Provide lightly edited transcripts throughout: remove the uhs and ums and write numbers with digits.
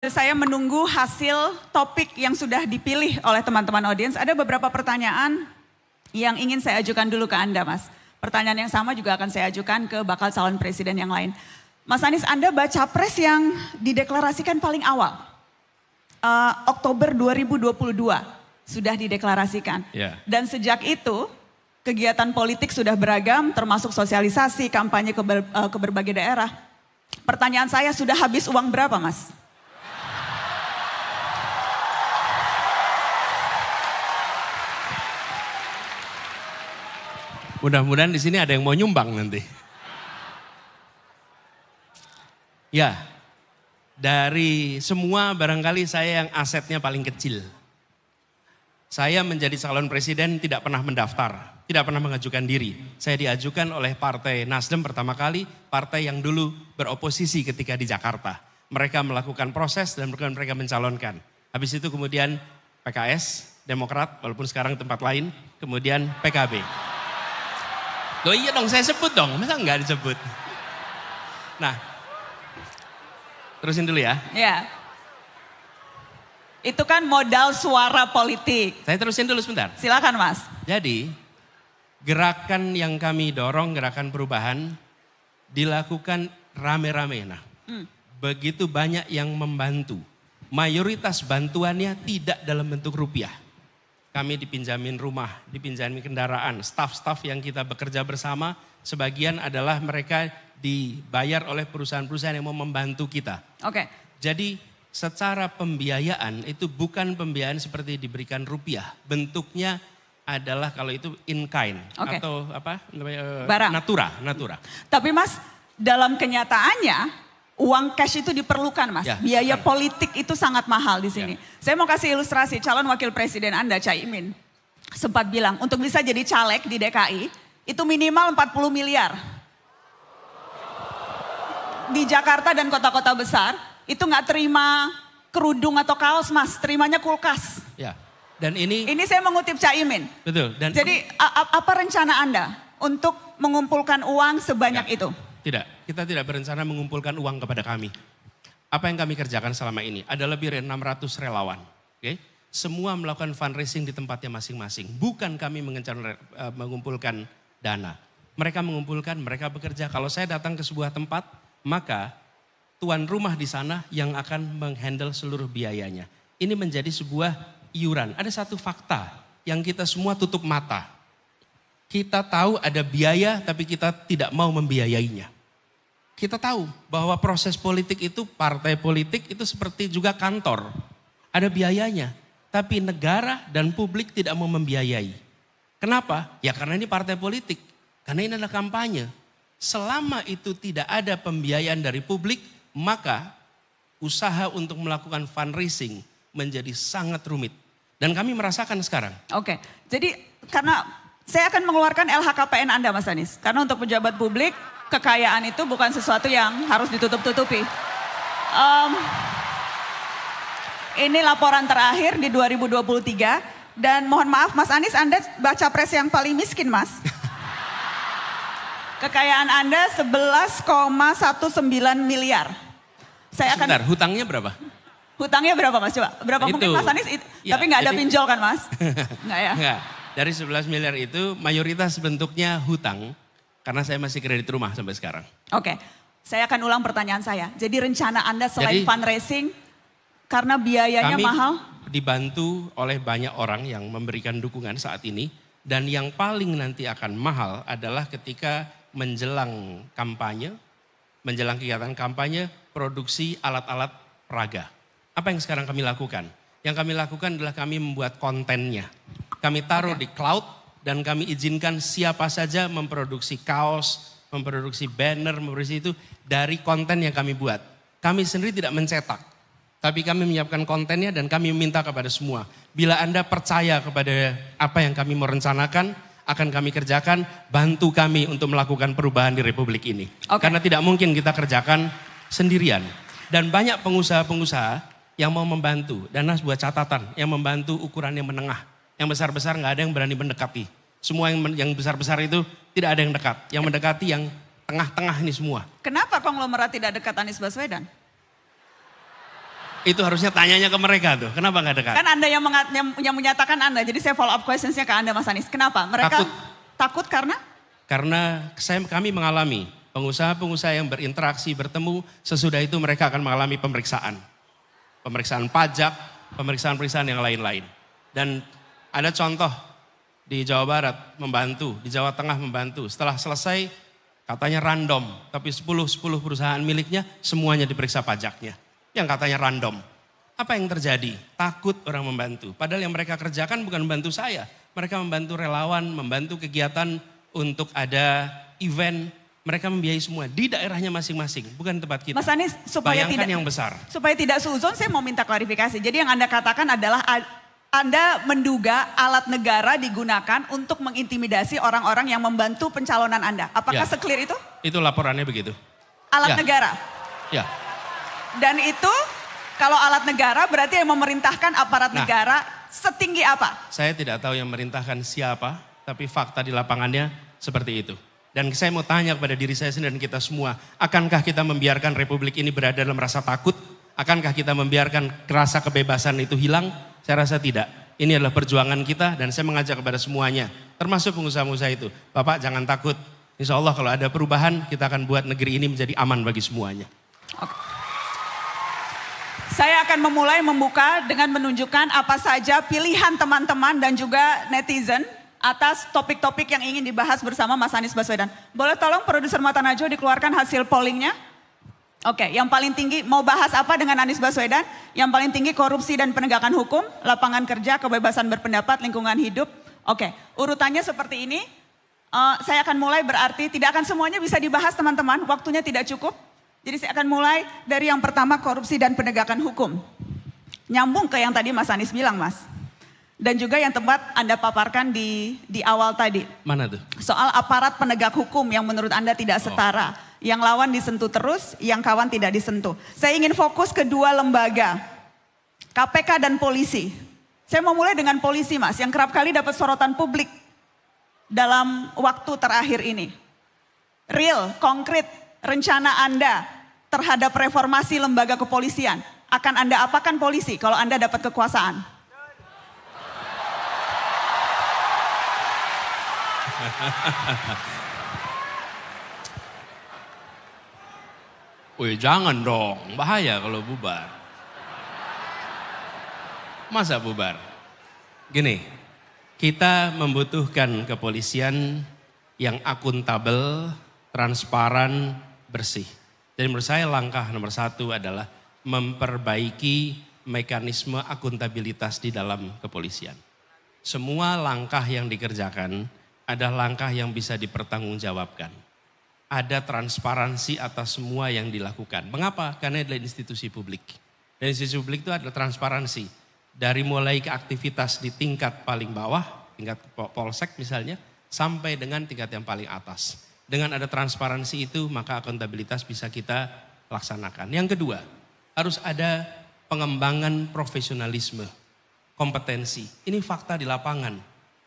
Saya menunggu hasil topik yang sudah dipilih oleh teman-teman audiens. Ada beberapa pertanyaan yang ingin saya ajukan dulu ke Anda, Mas. Pertanyaan yang sama juga akan saya ajukan ke bakal calon presiden yang lain. Mas Anies, Anda baca pres yang dideklarasikan paling awal. Oktober 2022 sudah dideklarasikan. Yeah. Dan sejak itu kegiatan politik sudah beragam, termasuk sosialisasi, kampanye ke berbagai daerah. Pertanyaan saya, sudah habis uang berapa, Mas? Mudah-mudahan di sini ada yang mau nyumbang nanti. Ya, dari semua barangkali saya yang asetnya paling kecil. Saya menjadi calon presiden tidak pernah mendaftar, tidak pernah mengajukan diri. Saya diajukan oleh Partai Nasdem pertama kali, partai yang dulu beroposisi ketika di Jakarta. Mereka melakukan proses dan mereka mencalonkan. Habis itu kemudian PKS, Demokrat, walaupun sekarang tempat lain, kemudian PKB. Loh iya dong, saya sebut dong, masa enggak disebut? Nah, terusin dulu ya. Ya. Itu kan modal suara politik. Saya terusin dulu sebentar. Silakan, Mas. Jadi, gerakan yang kami dorong, gerakan perubahan, dilakukan rame-rame. Nah, begitu banyak yang membantu. Mayoritas bantuannya tidak dalam bentuk rupiah. Kami dipinjamin rumah, dipinjamin kendaraan, staf-staf yang kita bekerja bersama, sebagian adalah mereka dibayar oleh perusahaan-perusahaan yang mau membantu kita. Oke. Jadi secara pembiayaan itu bukan pembiayaan seperti diberikan rupiah, bentuknya adalah kalau itu in kind atau apa namanya barang. Natura. Tapi Mas, dalam kenyataannya uang cash itu diperlukan, Mas. Ya, Biaya kan. politik itu sangat mahal di sini. Ya. Saya mau kasih ilustrasi, calon wakil presiden Anda, Caimin, sempat bilang untuk bisa jadi caleg di DKI, itu minimal 40 miliar. Di Jakarta dan kota-kota besar, itu nggak terima kerudung atau kaos, Mas, terimanya kulkas. Ya. Dan ini saya mengutip Caimin. betul. Dan Jadi apa rencana Anda untuk mengumpulkan uang sebanyak itu? Tidak, kita tidak berencana mengumpulkan uang kepada kami. Apa yang kami kerjakan selama ini? Ada lebih dari 600 relawan. Okay? Semua melakukan fundraising di tempatnya masing-masing. Bukan kami mengumpulkan dana. Mereka mengumpulkan, mereka bekerja. Kalau saya datang ke sebuah tempat, maka tuan rumah di sana yang akan menghandle seluruh biayanya. Ini menjadi sebuah iuran. Ada satu fakta yang kita semua tutup mata. Kita tahu ada biaya tapi kita tidak mau membiayainya. Kita tahu bahwa proses politik itu, partai politik itu seperti juga kantor. Ada biayanya, tapi negara dan publik tidak mau membiayai. Kenapa? Ya karena ini partai politik, karena ini adalah kampanye. Selama itu tidak ada pembiayaan dari publik, maka usaha untuk melakukan fundraising menjadi sangat rumit. Dan kami merasakan sekarang. Oke, jadi karena saya akan mengeluarkan LHKPN Anda, Mas Anies. Karena untuk pejabat publik, kekayaan itu bukan sesuatu yang harus ditutup-tutupi. Ini laporan terakhir di 2023. Dan mohon maaf Mas Anies, Anda baca pres yang paling miskin, Mas. Kekayaan Anda 11,19 miliar. Sebentar, hutangnya berapa? Hutangnya berapa, Mas? Coba, berapa Itu. mungkin Mas Anies? Ya, tapi nggak ada jadi, pinjol kan, Mas? Nggak ya? Enggak. Dari 11 miliar itu mayoritas bentuknya hutang. Karena saya masih kredit rumah sampai sekarang. Oke, saya akan ulang pertanyaan saya. Jadi rencana Anda selain fundraising, karena biayanya kami mahal? Dibantu oleh banyak orang yang memberikan dukungan saat ini. Dan yang paling nanti akan mahal adalah ketika menjelang kampanye, menjelang kegiatan kampanye, produksi alat-alat peraga. Apa yang sekarang kami lakukan? Yang kami lakukan adalah kami membuat kontennya. Kami taruh di cloud dan kami izinkan siapa saja memproduksi kaos, memproduksi banner, memproduksi itu dari konten yang kami buat. Kami sendiri tidak mencetak, tapi kami menyiapkan kontennya dan kami meminta kepada semua. Bila Anda percaya kepada apa yang kami mau rencanakan, akan kami kerjakan, bantu kami untuk melakukan perubahan di Republik ini. Karena tidak mungkin kita kerjakan sendirian. Dan banyak pengusaha-pengusaha yang mau membantu. Dan Nas buat catatan, yang membantu ukuran yang menengah. Yang besar-besar nggak ada yang berani mendekati. Semua yang besar-besar itu tidak ada yang dekat. Yang mendekati yang tengah-tengah ini semua. Kenapa konglomerat tidak dekat Anies Baswedan? Itu harusnya tanyanya ke mereka tuh. Kenapa nggak dekat? Kan Anda yang menyatakan Anda, jadi saya follow up questionsnya ke Anda Mas Anies. Kenapa? Mereka takut karena? Karena kami mengalami pengusaha-pengusaha yang berinteraksi, bertemu, sesudah itu mereka akan mengalami pemeriksaan. Pemeriksaan pajak, pemeriksaan-pemeriksaan yang lain-lain. Dan ada contoh di Jawa Barat membantu, di Jawa Tengah membantu. Setelah selesai katanya random, tapi 10 perusahaan miliknya semuanya diperiksa pajaknya. Yang katanya random. Apa yang terjadi? Takut orang membantu. Padahal yang mereka kerjakan bukan membantu saya. Mereka membantu relawan, membantu kegiatan untuk ada event. Mereka membiayai semua di daerahnya masing-masing, bukan tempat kita. Mas Anies, supaya bayangkan tidak yang besar. Supaya tidak suzon, saya mau minta klarifikasi. Jadi yang Anda katakan adalah Anda menduga alat negara digunakan untuk mengintimidasi orang-orang yang membantu pencalonan Anda. Apakah seklir itu? Itu laporannya begitu. Alat negara? Ya. Dan itu kalau alat negara berarti yang memerintahkan aparat negara setinggi apa? Saya tidak tahu yang memerintahkan siapa, tapi fakta di lapangannya seperti itu. Dan saya mau tanya kepada diri saya sendiri dan kita semua, akankah kita membiarkan republik ini berada dalam rasa takut? Akankah kita membiarkan rasa kebebasan itu hilang? Saya rasa tidak. Ini adalah perjuangan kita dan saya mengajak kepada semuanya, termasuk pengusaha-pengusaha itu. Bapak jangan takut, insya Allah kalau ada perubahan kita akan buat negeri ini menjadi aman bagi semuanya. Oke. Saya akan memulai membuka dengan menunjukkan apa saja pilihan teman-teman dan juga netizen atas topik-topik yang ingin dibahas bersama Mas Anies Baswedan. Boleh tolong produser Mata Najwa dikeluarkan hasil pollingnya? Oke, yang paling tinggi mau bahas apa dengan Anies Baswedan? Yang paling tinggi korupsi dan penegakan hukum, lapangan kerja, kebebasan berpendapat, lingkungan hidup. Oke, urutannya seperti ini. Saya akan mulai berarti tidak akan semuanya bisa dibahas teman-teman, waktunya tidak cukup. Jadi saya akan mulai dari yang pertama korupsi dan penegakan hukum. Nyambung ke yang tadi Mas Anies bilang Mas. Dan juga yang tempat Anda paparkan di awal tadi. Mana tuh? Soal aparat penegak hukum yang menurut Anda tidak setara. Yang lawan disentuh terus, yang kawan tidak disentuh. Saya ingin fokus ke dua lembaga. KPK dan polisi. Saya mau mulai dengan polisi Mas, yang kerap kali dapat sorotan publik dalam waktu terakhir ini. Real, konkret, rencana Anda terhadap reformasi lembaga kepolisian. Akan Anda apakan polisi kalau Anda dapat kekuasaan? Wih jangan dong, bahaya kalau bubar. Masa bubar? Gini, kita membutuhkan kepolisian yang akuntabel, transparan, bersih. Jadi menurut saya langkah nomor satu adalah memperbaiki mekanisme akuntabilitas di dalam kepolisian. Semua langkah yang dikerjakan ada langkah yang bisa dipertanggungjawabkan. Ada transparansi atas semua yang dilakukan. Mengapa? Karena adalah institusi publik. Dan institusi publik itu adalah transparansi. Dari mulai ke aktivitas di tingkat paling bawah, tingkat polsek misalnya, sampai dengan tingkat yang paling atas. Dengan ada transparansi itu, maka akuntabilitas bisa kita laksanakan. Yang kedua, harus ada pengembangan profesionalisme, kompetensi. Ini fakta di lapangan,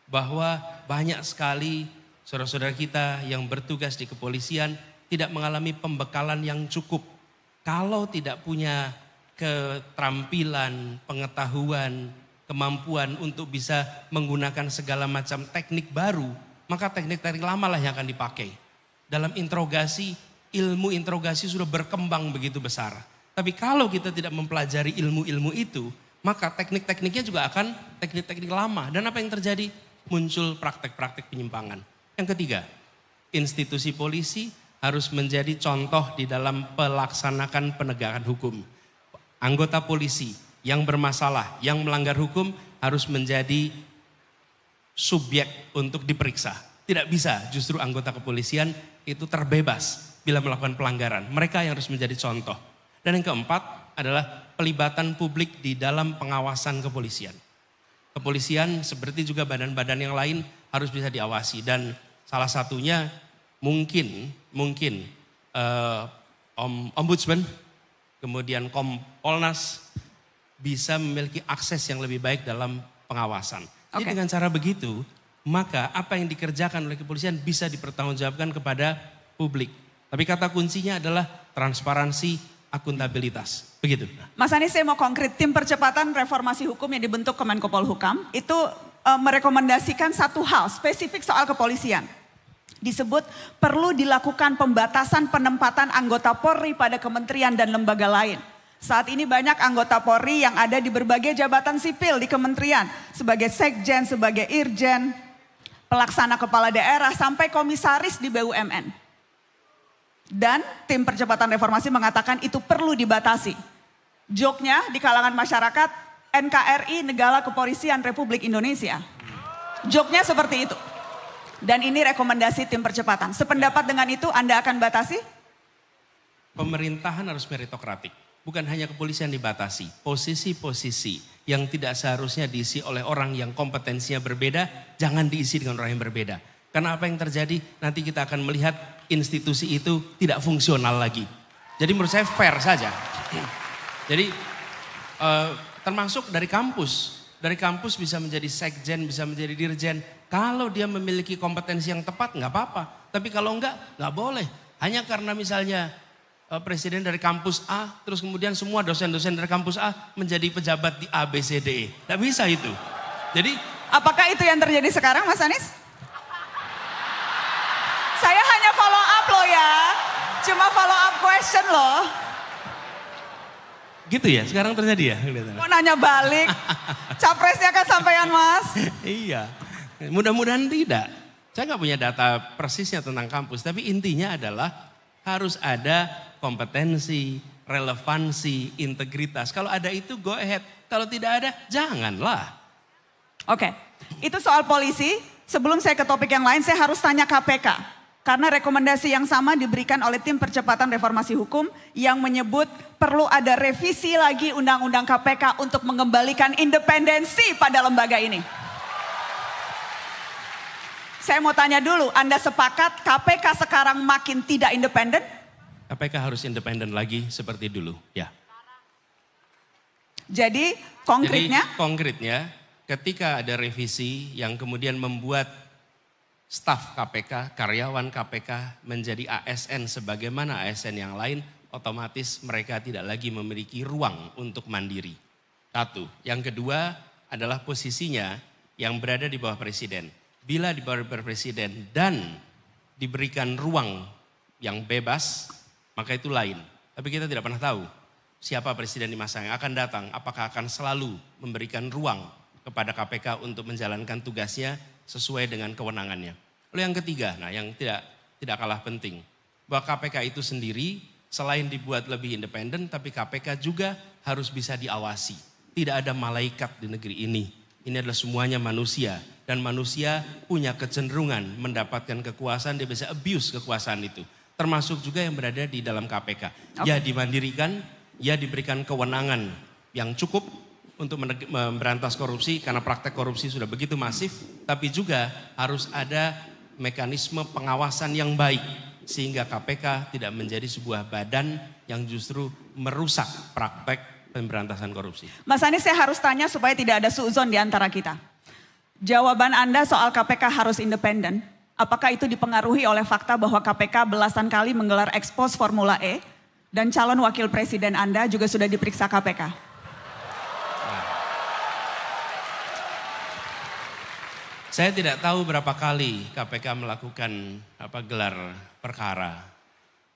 bahwa banyak sekali saudara-saudara kita yang bertugas di kepolisian tidak mengalami pembekalan yang cukup. Kalau tidak punya keterampilan, pengetahuan, kemampuan untuk bisa menggunakan segala macam teknik baru, maka teknik-teknik lama lah yang akan dipakai. Dalam interogasi, ilmu interogasi sudah berkembang begitu besar. Tapi kalau kita tidak mempelajari ilmu-ilmu itu, maka teknik-tekniknya juga akan teknik-teknik lama. Dan apa yang terjadi? Muncul praktek-praktek penyimpangan. Yang ketiga, institusi polisi harus menjadi contoh di dalam pelaksanakan penegakan hukum. Anggota polisi yang bermasalah, yang melanggar hukum harus menjadi subjek untuk diperiksa. Tidak bisa justru anggota kepolisian itu terbebas bila melakukan pelanggaran. Mereka yang harus menjadi contoh. Dan yang keempat adalah pelibatan publik di dalam pengawasan kepolisian. Kepolisian seperti juga badan-badan yang lain harus bisa diawasi. Dan salah satunya mungkin Ombudsman, kemudian Kompolnas bisa memiliki akses yang lebih baik dalam pengawasan. Jadi dengan cara begitu, maka apa yang dikerjakan oleh kepolisian bisa dipertanggungjawabkan kepada publik. Tapi kata kuncinya adalah transparansi, akuntabilitas. Begitu. Mas Anies, saya mau konkret. Tim percepatan reformasi hukum yang dibentuk Kemenko Polhukam itu merekomendasikan satu hal spesifik soal kepolisian. Disebut perlu dilakukan pembatasan penempatan anggota Polri pada kementerian dan lembaga lain. Saat ini banyak anggota Polri yang ada di berbagai jabatan sipil di kementerian. Sebagai sekjen, sebagai irjen, pelaksana kepala daerah, sampai komisaris di BUMN. Dan tim percepatan reformasi mengatakan itu perlu dibatasi. Joknya di kalangan masyarakat, NKRI Negara Kepolisian Republik Indonesia. Joknya seperti itu. Dan ini rekomendasi tim percepatan. Sependapat dengan itu Anda akan batasi? Pemerintahan harus meritokratik. Bukan hanya kepolisian dibatasi. Posisi-posisi yang tidak seharusnya diisi oleh orang yang kompetensinya berbeda, jangan diisi dengan orang yang berbeda. Karena apa yang terjadi nanti kita akan melihat institusi itu tidak fungsional lagi. Jadi menurut saya fair saja. Jadi termasuk dari kampus. Dari kampus bisa menjadi sekjen, bisa menjadi dirjen. Kalau dia memiliki kompetensi yang tepat nggak apa-apa. Tapi kalau nggak boleh. Hanya karena misalnya presiden dari kampus A, terus kemudian semua dosen-dosen dari kampus A menjadi pejabat di A, B, C, D, E. Nggak bisa itu. Jadi apakah itu yang terjadi sekarang Mas Anies? Saya hanya follow up loh ya. Cuma follow up question loh. gitu ya, sekarang terjadi ya? Mau nanya balik, capresnya kan sampean Mas. Iya, mudah-mudahan tidak. Saya nggak punya data persisnya tentang kampus, tapi intinya adalah harus ada kompetensi, relevansi, integritas. Kalau ada itu go ahead, kalau tidak ada janganlah. Oke, itu soal polisi. Sebelum saya ke topik yang lain, saya harus tanya KPK. Karena rekomendasi yang sama diberikan oleh tim percepatan reformasi hukum yang menyebut perlu ada revisi lagi undang-undang KPK untuk mengembalikan independensi pada lembaga ini. Saya mau tanya dulu, Anda sepakat KPK sekarang makin tidak independen? KPK harus independen lagi seperti dulu, ya. Jadi konkretnya ketika ada revisi yang kemudian membuat staf KPK, karyawan KPK menjadi ASN sebagaimana ASN yang lain, otomatis mereka tidak lagi memiliki ruang untuk mandiri. Satu. Yang kedua adalah posisinya yang berada di bawah presiden. Bila di bawah presiden dan diberikan ruang yang bebas, maka itu lain. Tapi kita tidak pernah tahu siapa presiden di masa yang akan datang. Apakah akan selalu memberikan ruang kepada KPK untuk menjalankan tugasnya sesuai dengan kewenangannya. Lalu yang ketiga, nah yang tidak kalah penting, bahwa KPK itu sendiri selain dibuat lebih independen, tapi KPK juga harus bisa diawasi. Tidak ada malaikat di negeri ini. Ini adalah semuanya manusia dan manusia punya kecenderungan mendapatkan kekuasaan, dia bisa abuse kekuasaan itu. Termasuk juga yang berada di dalam KPK. Okay. Ya dimandirikan, ya diberikan kewenangan yang cukup untuk memberantas korupsi karena praktek korupsi sudah begitu masif, tapi juga harus ada mekanisme pengawasan yang baik sehingga KPK tidak menjadi sebuah badan yang justru merusak praktek pemberantasan korupsi. Mas Anies, saya harus tanya supaya tidak ada suuzon di antara kita. Jawaban Anda soal KPK harus independen, apakah itu dipengaruhi oleh fakta bahwa KPK belasan kali menggelar ekspos Formula E dan calon wakil presiden Anda juga sudah diperiksa KPK? Saya tidak tahu berapa kali KPK melakukan gelar perkara.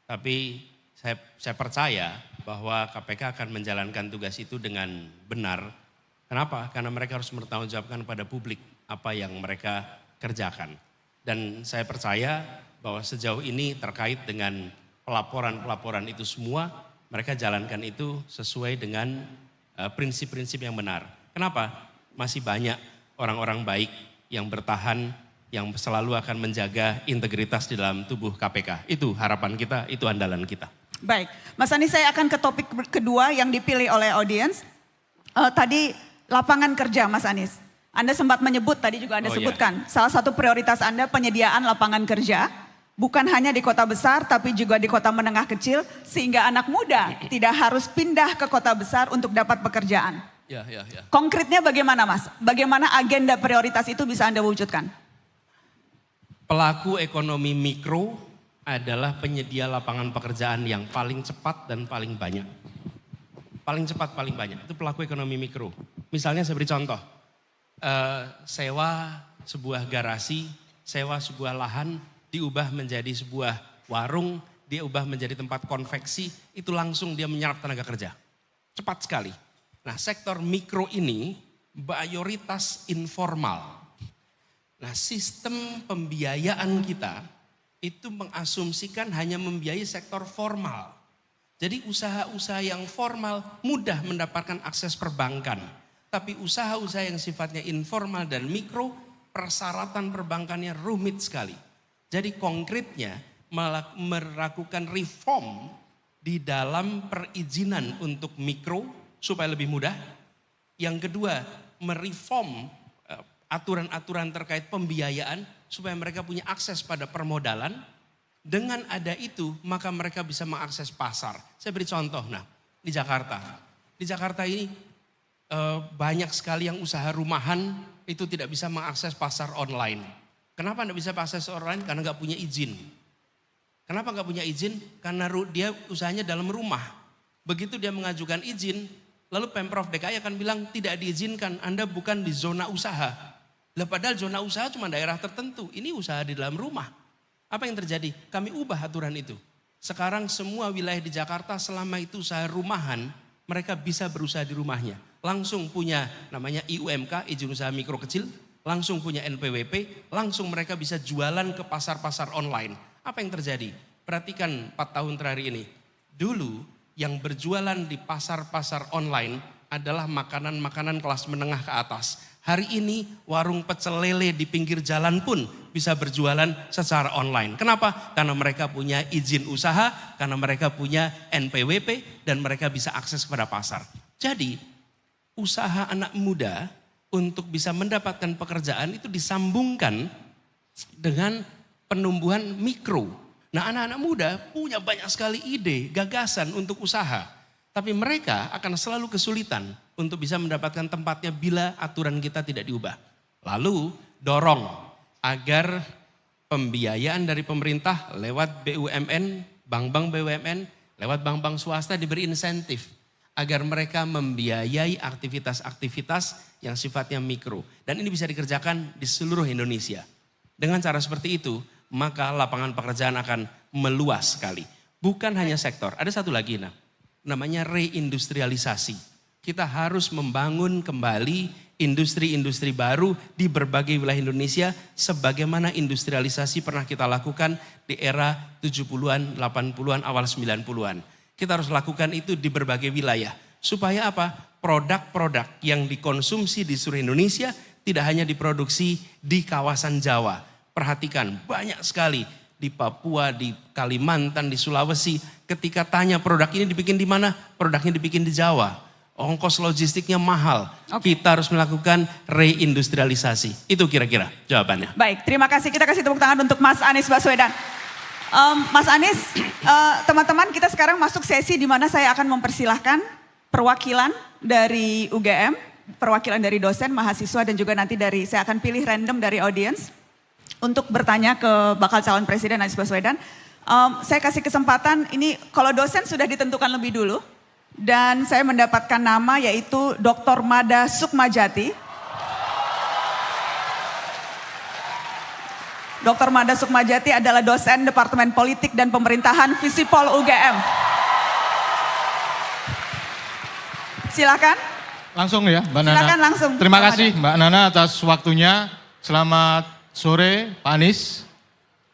Tapi saya percaya bahwa KPK akan menjalankan tugas itu dengan benar. Kenapa? Karena mereka harus bertanggungjawabkan pada publik apa yang mereka kerjakan. Dan saya percaya bahwa sejauh ini terkait dengan pelaporan-pelaporan itu semua, mereka jalankan itu sesuai dengan prinsip-prinsip yang benar. Kenapa? Masih banyak orang-orang baik yang bertahan, yang selalu akan menjaga integritas di dalam tubuh KPK. Itu harapan kita, itu andalan kita. Baik, Mas Anies, saya akan ke topik kedua yang dipilih oleh audiens. Tadi lapangan kerja Mas Anies. Anda sempat menyebut, tadi juga Anda sebutkan, salah satu prioritas Anda penyediaan lapangan kerja. Bukan hanya di kota besar, tapi juga di kota menengah kecil. Sehingga anak muda tidak harus pindah ke kota besar untuk dapat pekerjaan. Ya. Konkretnya bagaimana Mas? Bagaimana agenda prioritas itu bisa Anda wujudkan? Pelaku ekonomi mikro adalah penyedia lapangan pekerjaan yang paling cepat dan paling banyak. Paling cepat, paling banyak. Itu pelaku ekonomi mikro. Misalnya saya beri contoh. Sewa sebuah garasi, sewa sebuah lahan, diubah menjadi sebuah warung, diubah menjadi tempat konveksi, itu langsung dia menyerap tenaga kerja. Cepat sekali. Nah, sektor mikro ini mayoritas informal. Nah, sistem pembiayaan kita itu mengasumsikan hanya membiayai sektor formal. Jadi usaha-usaha yang formal mudah mendapatkan akses perbankan. Tapi usaha-usaha yang sifatnya informal dan mikro, persyaratan perbankannya rumit sekali. Jadi konkretnya melakukan reform di dalam perizinan untuk mikro supaya lebih mudah. Yang kedua, mereform aturan-aturan terkait pembiayaan supaya mereka punya akses pada permodalan. Dengan ada itu, maka mereka bisa mengakses pasar. Saya beri contoh, nah di Jakarta. Di Jakarta ini banyak sekali yang usaha rumahan itu tidak bisa mengakses pasar online. Kenapa tidak bisa akses online? Karena nggak punya izin. Kenapa nggak punya izin? Karena dia usahanya dalam rumah. Begitu dia mengajukan izin, lalu Pemprov DKI akan bilang tidak diizinkan, Anda bukan di zona usaha. Lah padahal zona usaha cuma daerah tertentu, ini usaha di dalam rumah. Apa yang terjadi? Kami ubah aturan itu. Sekarang semua wilayah di Jakarta selama itu usaha rumahan, mereka bisa berusaha di rumahnya. Langsung punya namanya IUMK, izin usaha mikro kecil, langsung punya NPWP, langsung mereka bisa jualan ke pasar-pasar online. Apa yang terjadi? Perhatikan 4 tahun terakhir ini. Dulu yang berjualan di pasar-pasar online adalah makanan-makanan kelas menengah ke atas. Hari ini warung pecel lele di pinggir jalan pun bisa berjualan secara online. Kenapa? Karena mereka punya izin usaha, karena mereka punya NPWP, dan mereka bisa akses kepada pasar. Jadi usaha anak muda untuk bisa mendapatkan pekerjaan itu disambungkan dengan penumbuhan mikro. Nah, anak-anak muda punya banyak sekali ide, gagasan untuk usaha. Tapi mereka akan selalu kesulitan untuk bisa mendapatkan tempatnya bila aturan kita tidak diubah. Lalu dorong agar pembiayaan dari pemerintah lewat BUMN, bank-bank BUMN, lewat bank-bank swasta diberi insentif. Agar mereka membiayai aktivitas-aktivitas yang sifatnya mikro. Dan ini bisa dikerjakan di seluruh Indonesia. Dengan cara seperti itu, maka lapangan pekerjaan akan meluas sekali. Bukan hanya sektor, ada satu lagi namanya reindustrialisasi. Kita harus membangun kembali industri-industri baru di berbagai wilayah Indonesia sebagaimana industrialisasi pernah kita lakukan di era 70-an, 80-an, awal 90-an. Kita harus lakukan itu di berbagai wilayah. Supaya apa? Produk-produk yang dikonsumsi di seluruh Indonesia tidak hanya diproduksi di kawasan Jawa. Perhatikan, banyak sekali di Papua, di Kalimantan, di Sulawesi. Ketika tanya produk ini dibikin di mana? Produknya dibikin di Jawa. Ongkos logistiknya mahal. Kita harus melakukan reindustrialisasi. Itu kira-kira jawabannya. Baik, terima kasih. Kita kasih tepuk tangan untuk Mas Anies Baswedan. Mas Anies, teman-teman kita sekarang masuk sesi di mana saya akan mempersilahkan perwakilan dari UGM, perwakilan dari dosen, mahasiswa dan juga nanti saya akan pilih random dari audiens untuk bertanya ke bakal calon presiden Anies Baswedan. Saya kasih kesempatan ini kalau dosen sudah ditentukan lebih dulu dan saya mendapatkan nama yaitu Dr. Mada Sukmajati. Dr. Mada Sukmajati adalah dosen Departemen Politik dan Pemerintahan Visipol UGM. Silakan. Langsung ya Mbak Nana. Silakan langsung. Terima kasih Mbak Nana atas waktunya. Selamat sore Pak Anies.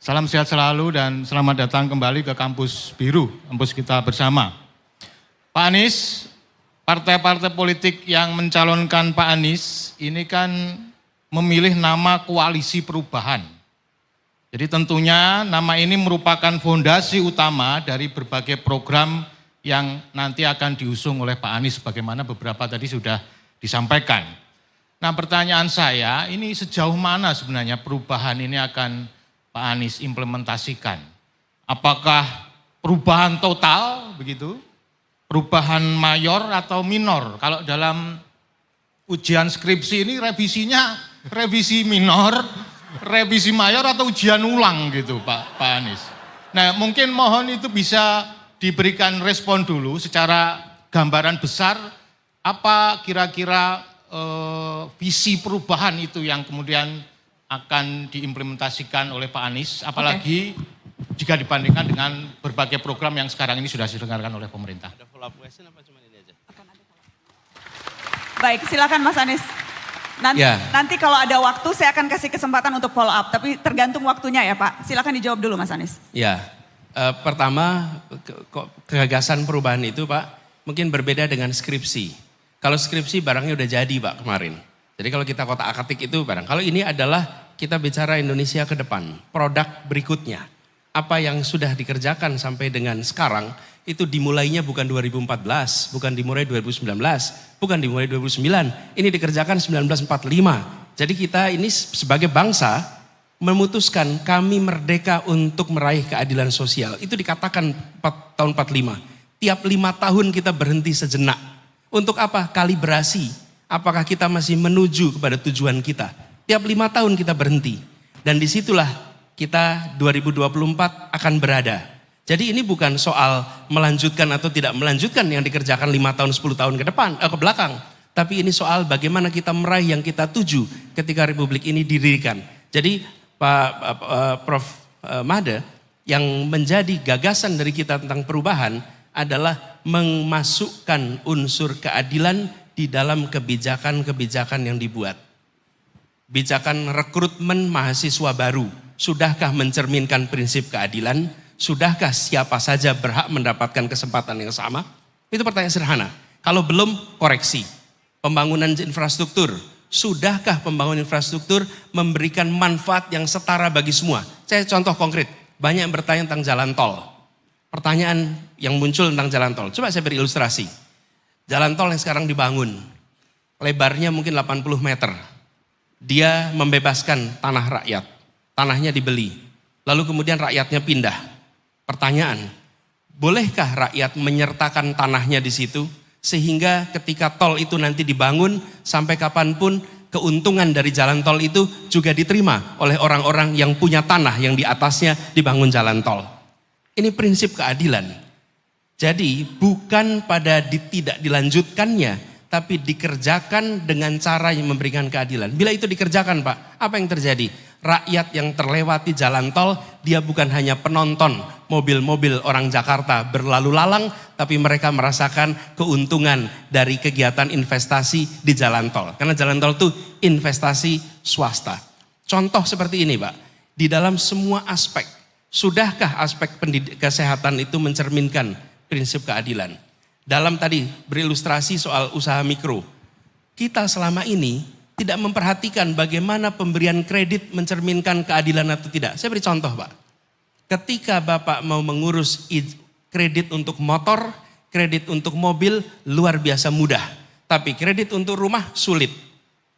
Salam sehat selalu dan selamat datang kembali ke kampus biru, kampus kita bersama. Pak Anies, partai-partai politik yang mencalonkan Pak Anies ini kan memilih nama koalisi perubahan. Jadi tentunya nama ini merupakan fondasi utama dari berbagai program yang nanti akan diusung oleh Pak Anies bagaimana beberapa tadi sudah disampaikan. Nah pertanyaan saya ini sejauh mana sebenarnya perubahan ini akan Pak Anies implementasikan? Apakah perubahan total begitu? Perubahan mayor atau minor? Kalau dalam ujian skripsi ini revisinya revisi minor, revisi mayor atau ujian ulang gitu Pak Anies. Nah, mungkin mohon itu bisa diberikan respon dulu secara gambaran besar apa kira-kira visi perubahan itu yang kemudian akan diimplementasikan oleh Pak Anies, apalagi jika dibandingkan dengan berbagai program yang sekarang ini sudah diselenggarakan oleh pemerintah. Ada follow up question apa cuma ini aja? Baik, silakan Mas Anies. Nanti kalau ada waktu saya akan kasih kesempatan untuk follow up, tapi tergantung waktunya ya Pak. Silakan dijawab dulu Mas Anies. Ya, pertama gagasan perubahan itu Pak mungkin berbeda dengan skripsi. Kalau skripsi barangnya udah jadi Pak kemarin. Jadi kalau kita kotak-atik itu barang. Kalau ini adalah kita bicara Indonesia ke depan, produk berikutnya. Apa yang sudah dikerjakan sampai dengan sekarang itu dimulainya bukan 2014, bukan dimulai 2019, bukan dimulai 2009. Ini dikerjakan 1945. Jadi kita ini sebagai bangsa memutuskan kami merdeka untuk meraih keadilan sosial. Itu dikatakan tahun 45. Tiap 5 tahun kita berhenti sejenak. Untuk apa? Kalibrasi. Apakah kita masih menuju kepada tujuan kita? Tiap 5 tahun kita berhenti. Dan disitulah kita 2024 akan berada. Jadi ini bukan soal melanjutkan atau tidak melanjutkan yang dikerjakan 5 tahun, 10 tahun ke depan, ke belakang. Tapi ini soal bagaimana kita meraih yang kita tuju ketika Republik ini didirikan. Jadi Prof. Made, yang menjadi gagasan dari kita tentang perubahan adalah memasukkan unsur keadilan di dalam kebijakan-kebijakan yang dibuat. Kebijakan rekrutmen mahasiswa baru, sudahkah mencerminkan prinsip keadilan? Sudahkah siapa saja berhak mendapatkan kesempatan yang sama? Itu pertanyaan sederhana. Kalau belum, koreksi. Pembangunan infrastruktur, sudahkah pembangunan infrastruktur memberikan manfaat yang setara bagi semua? Saya contoh konkret, banyak yang bertanya tentang jalan tol. Pertanyaan yang muncul tentang jalan tol, coba saya beri ilustrasi. Jalan tol yang sekarang dibangun, lebarnya mungkin 80 meter. Dia membebaskan tanah rakyat, tanahnya dibeli. Lalu kemudian rakyatnya pindah. Pertanyaan, bolehkah rakyat menyertakan tanahnya di situ? Sehingga ketika tol itu nanti dibangun, sampai kapanpun keuntungan dari jalan tol itu juga diterima oleh orang-orang yang punya tanah yang di atasnya dibangun jalan tol. Ini prinsip keadilan. Jadi bukan pada tidak dilanjutkannya, tapi dikerjakan dengan cara yang memberikan keadilan. Bila itu dikerjakan Pak, apa yang terjadi? Rakyat yang terlewati jalan tol, dia bukan hanya penonton mobil-mobil orang Jakarta berlalu lalang, tapi mereka merasakan keuntungan dari kegiatan investasi di jalan tol. Karena jalan tol itu investasi swasta. Contoh seperti ini Pak, di dalam semua aspek, sudahkah aspek kesehatan itu mencerminkan prinsip keadilan? Dalam tadi berilustrasi soal usaha mikro, kita selama ini tidak memperhatikan bagaimana pemberian kredit mencerminkan keadilan atau tidak. Saya beri contoh Pak. Ketika Bapak mau mengurus kredit untuk motor, kredit untuk mobil luar biasa mudah. Tapi kredit untuk rumah sulit.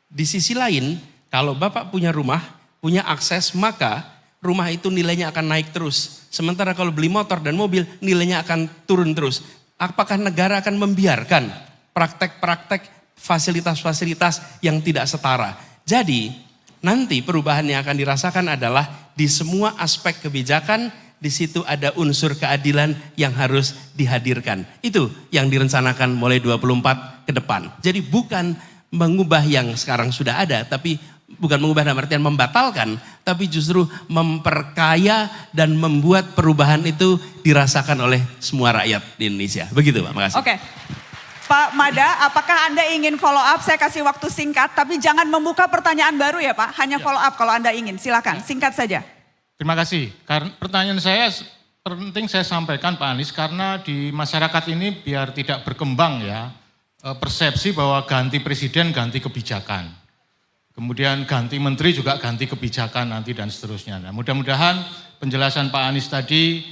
Di sisi lain, kalau Bapak punya rumah, punya akses, maka rumah itu nilainya akan naik terus. Sementara kalau beli motor dan mobil nilainya akan turun terus. Apakah negara akan membiarkan praktek-praktek fasilitas-fasilitas yang tidak setara? Jadi nanti perubahan yang akan dirasakan adalah di semua aspek kebijakan, di situ ada unsur keadilan yang harus dihadirkan. Itu yang direncanakan mulai 24 ke depan. Jadi bukan mengubah yang sekarang sudah ada, tapi bukan mengubah dalam artian membatalkan, tapi justru memperkaya dan membuat perubahan itu dirasakan oleh semua rakyat di Indonesia. Begitu Pak, makasih. Oke. Pak Mada, apakah Anda ingin follow up? Saya kasih waktu singkat, tapi jangan membuka pertanyaan baru ya Pak. Hanya follow up kalau Anda ingin, silakan singkat saja. Terima kasih. Karena pertanyaan saya penting saya sampaikan Pak Anies, karena di masyarakat ini biar tidak berkembang ya persepsi bahwa ganti presiden ganti kebijakan. Kemudian ganti menteri juga ganti kebijakan nanti dan seterusnya. Nah, mudah-mudahan penjelasan Pak Anies tadi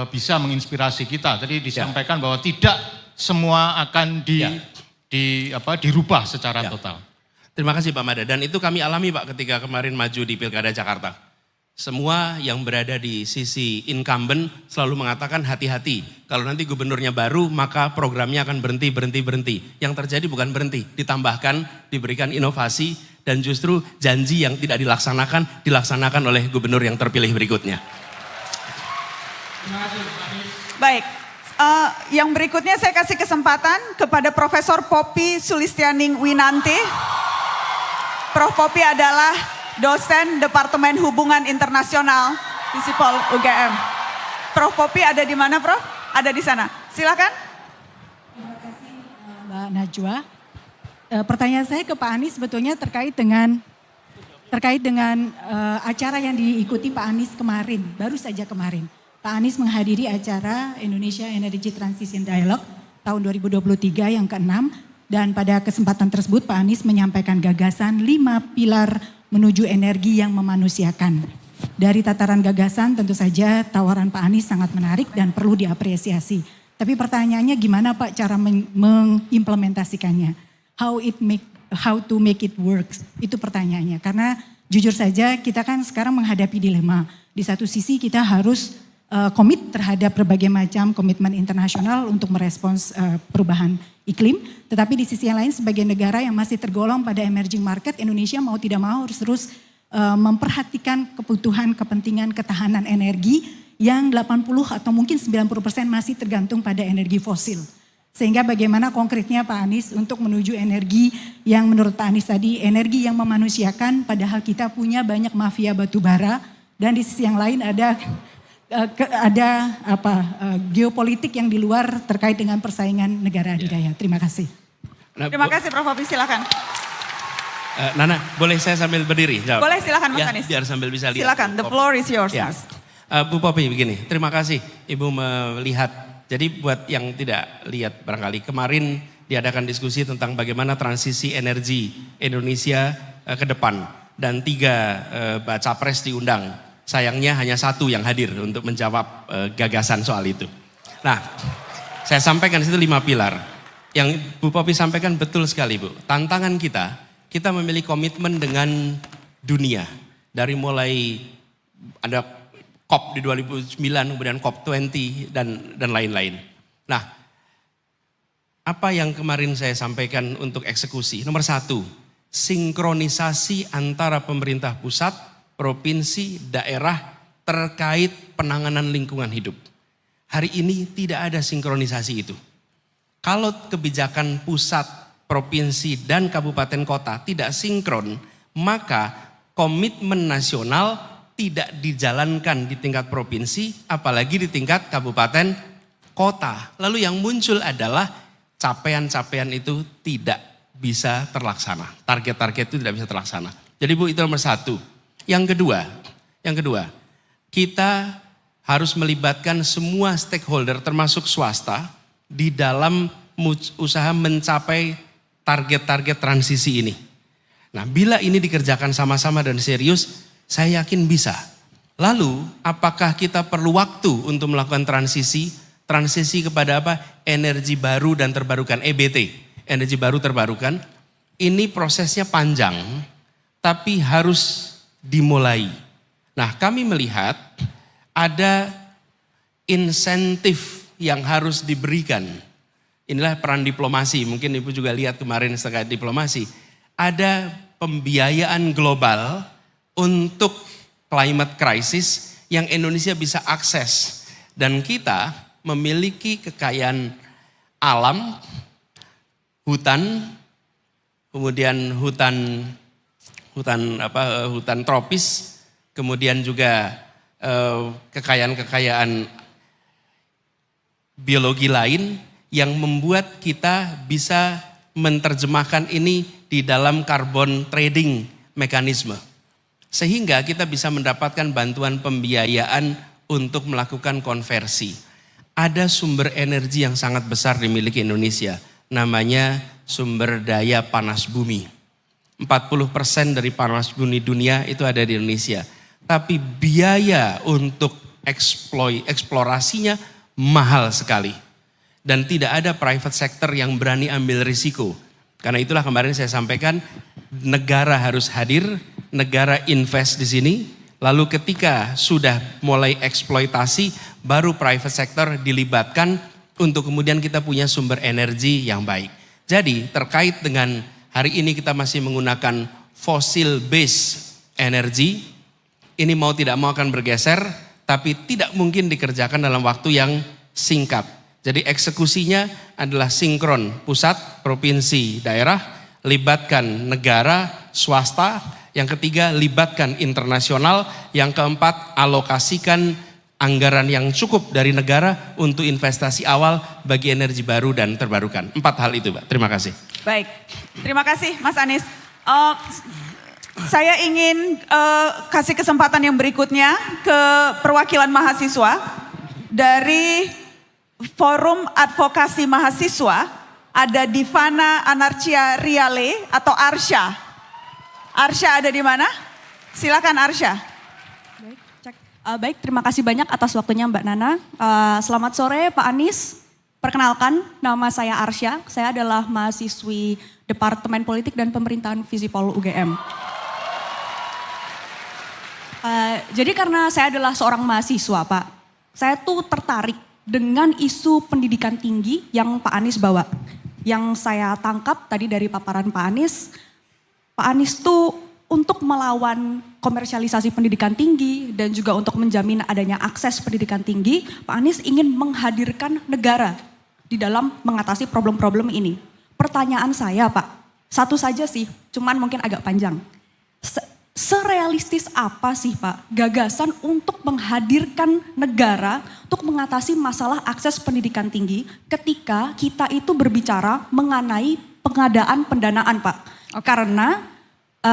bisa menginspirasi kita. Tadi disampaikan bahwa tidak semua akan dirubah secara total. Terima kasih Pak Mada. Dan itu kami alami Pak ketika kemarin maju di Pilkada Jakarta. Semua yang berada di sisi incumbent selalu mengatakan hati-hati. Kalau nanti gubernurnya baru maka programnya akan berhenti. Yang terjadi bukan berhenti, ditambahkan, diberikan inovasi dan justru janji yang tidak dilaksanakan oleh gubernur yang terpilih berikutnya. Baik, yang berikutnya saya kasih kesempatan kepada Profesor Poppy Sulistianing Winanti. Prof. Poppy adalah dosen Departemen Hubungan Internasional Visipol UGM. Prof. Poppy ada di mana, Prof? Ada di sana. Silakan. Terima kasih Mbak Najwa. Pertanyaan saya ke Pak Anies sebetulnya terkait dengan acara yang diikuti Pak Anies kemarin, baru saja kemarin. Pak Anies menghadiri acara Indonesia Energy Transition Dialogue tahun 2023 yang ke-6 dan pada kesempatan tersebut Pak Anies menyampaikan gagasan 5 pilar menuju energi yang memanusiakan. Dari tataran gagasan tentu saja tawaran Pak Anies sangat menarik dan perlu diapresiasi. Tapi pertanyaannya gimana Pak cara mengimplementasikannya? How to make it works? Itu pertanyaannya. Karena jujur saja kita kan sekarang menghadapi dilema. Di satu sisi kita harus komit terhadap berbagai macam komitmen internasional untuk merespons perubahan iklim. Tetapi di sisi yang lain sebagai negara yang masih tergolong pada emerging market, Indonesia mau tidak mau harus terus memperhatikan kebutuhan, kepentingan, ketahanan energi yang 80 atau mungkin 90% masih tergantung pada energi fosil. Sehingga bagaimana konkretnya Pak Anies untuk menuju energi yang menurut Pak Anies tadi energi yang memanusiakan, padahal kita punya banyak mafia batubara dan di sisi yang lain ada geopolitik yang di luar terkait dengan persaingan negara adidaya. Terima kasih. Terima kasih Prof. Poppy, silakan. Nana, boleh saya sambil berdiri? Jawab. Boleh, silakan Mas Anies. Biar sambil bisa lihat. Silakan, the floor is yours, Ya. Mas. Bu Poppy begini, terima kasih Ibu melihat. Jadi buat yang tidak lihat barangkali, kemarin diadakan diskusi tentang bagaimana transisi energi Indonesia ke depan. Dan 3 baca pres diundang. Sayangnya hanya 1 yang hadir untuk menjawab gagasan soal itu. Nah, saya sampaikan di situ 5 pilar. Yang Bu Poppy sampaikan betul sekali Bu. Tantangan kita memiliki komitmen dengan dunia. Dari mulai ada COP di 2009, kemudian COP20 dan lain-lain. Nah, apa yang kemarin saya sampaikan untuk eksekusi? Nomor 1, sinkronisasi antara pemerintah pusat, provinsi, daerah terkait penanganan lingkungan hidup. Hari ini tidak ada sinkronisasi itu. Kalau kebijakan pusat, provinsi, dan kabupaten kota tidak sinkron, maka komitmen nasional tidak dijalankan di tingkat provinsi, apalagi di tingkat kabupaten kota. Lalu yang muncul adalah capaian-capaian itu tidak bisa terlaksana. Target-target itu tidak bisa terlaksana. Jadi Bu, itu nomor 1. Yang kedua, kita harus melibatkan semua stakeholder termasuk swasta di dalam usaha mencapai target-target transisi ini. Nah, bila ini dikerjakan sama-sama dan serius, saya yakin bisa. Lalu, apakah kita perlu waktu untuk melakukan transisi? Transisi kepada apa? Energi baru dan terbarukan, EBT. Energi baru terbarukan. Ini prosesnya panjang, tapi harus dimulai. Nah, kami melihat ada insentif yang harus diberikan. Inilah peran diplomasi, mungkin Ibu juga lihat kemarin terkait diplomasi. Ada pembiayaan global untuk climate crisis yang Indonesia bisa akses. Dan kita memiliki kekayaan alam, hutan, kemudian hutan tropis, kemudian juga kekayaan biologi lain yang membuat kita bisa menerjemahkan ini di dalam carbon trading mekanisme. Sehingga kita bisa mendapatkan bantuan pembiayaan untuk melakukan konversi. Ada sumber energi yang sangat besar dimiliki Indonesia, namanya sumber daya panas bumi. 40% dari panas bumi dunia itu ada di Indonesia. Tapi biaya untuk eksplorasinya mahal sekali. Dan tidak ada private sector yang berani ambil risiko. Karena itulah kemarin saya sampaikan, negara harus hadir, negara invest di sini, lalu ketika sudah mulai eksploitasi, baru private sector dilibatkan untuk kemudian kita punya sumber energi yang baik. Jadi terkait dengan hari ini kita masih menggunakan fossil based energy, ini mau tidak mau akan bergeser tapi tidak mungkin dikerjakan dalam waktu yang singkat. Jadi eksekusinya adalah sinkron, pusat, provinsi, daerah, libatkan negara, swasta. Yang ketiga, libatkan internasional. Yang keempat, alokasikan anggaran yang cukup dari negara untuk investasi awal bagi energi baru dan terbarukan. 4 hal itu, Mbak. Terima kasih. Baik, terima kasih Mas Anies. Saya ingin kasih kesempatan yang berikutnya ke perwakilan mahasiswa dari Forum Advokasi Mahasiswa. Ada Divana Anarcia Riale atau Arsya. Arsya ada di mana? Silakan Arsya. Baik, cek. Baik, terima kasih banyak atas waktunya Mbak Nana. Selamat sore Pak Anies. Perkenalkan, nama saya Arsya. Saya adalah mahasiswi Departemen Politik dan Pemerintahan Visipol UGM. Jadi karena saya adalah seorang mahasiswa Pak, saya tuh tertarik dengan isu pendidikan tinggi yang Pak Anies bawa. Yang saya tangkap tadi dari paparan Pak Anies tuh untuk melawan komersialisasi pendidikan tinggi dan juga untuk menjamin adanya akses pendidikan tinggi, Pak Anies ingin menghadirkan negara di dalam mengatasi problem-problem ini. Pertanyaan saya Pak, satu saja sih, cuman mungkin agak panjang. Serealistis apa sih Pak gagasan untuk menghadirkan negara untuk mengatasi masalah akses pendidikan tinggi ketika kita itu berbicara mengenai pengadaan pendanaan Pak? Karena,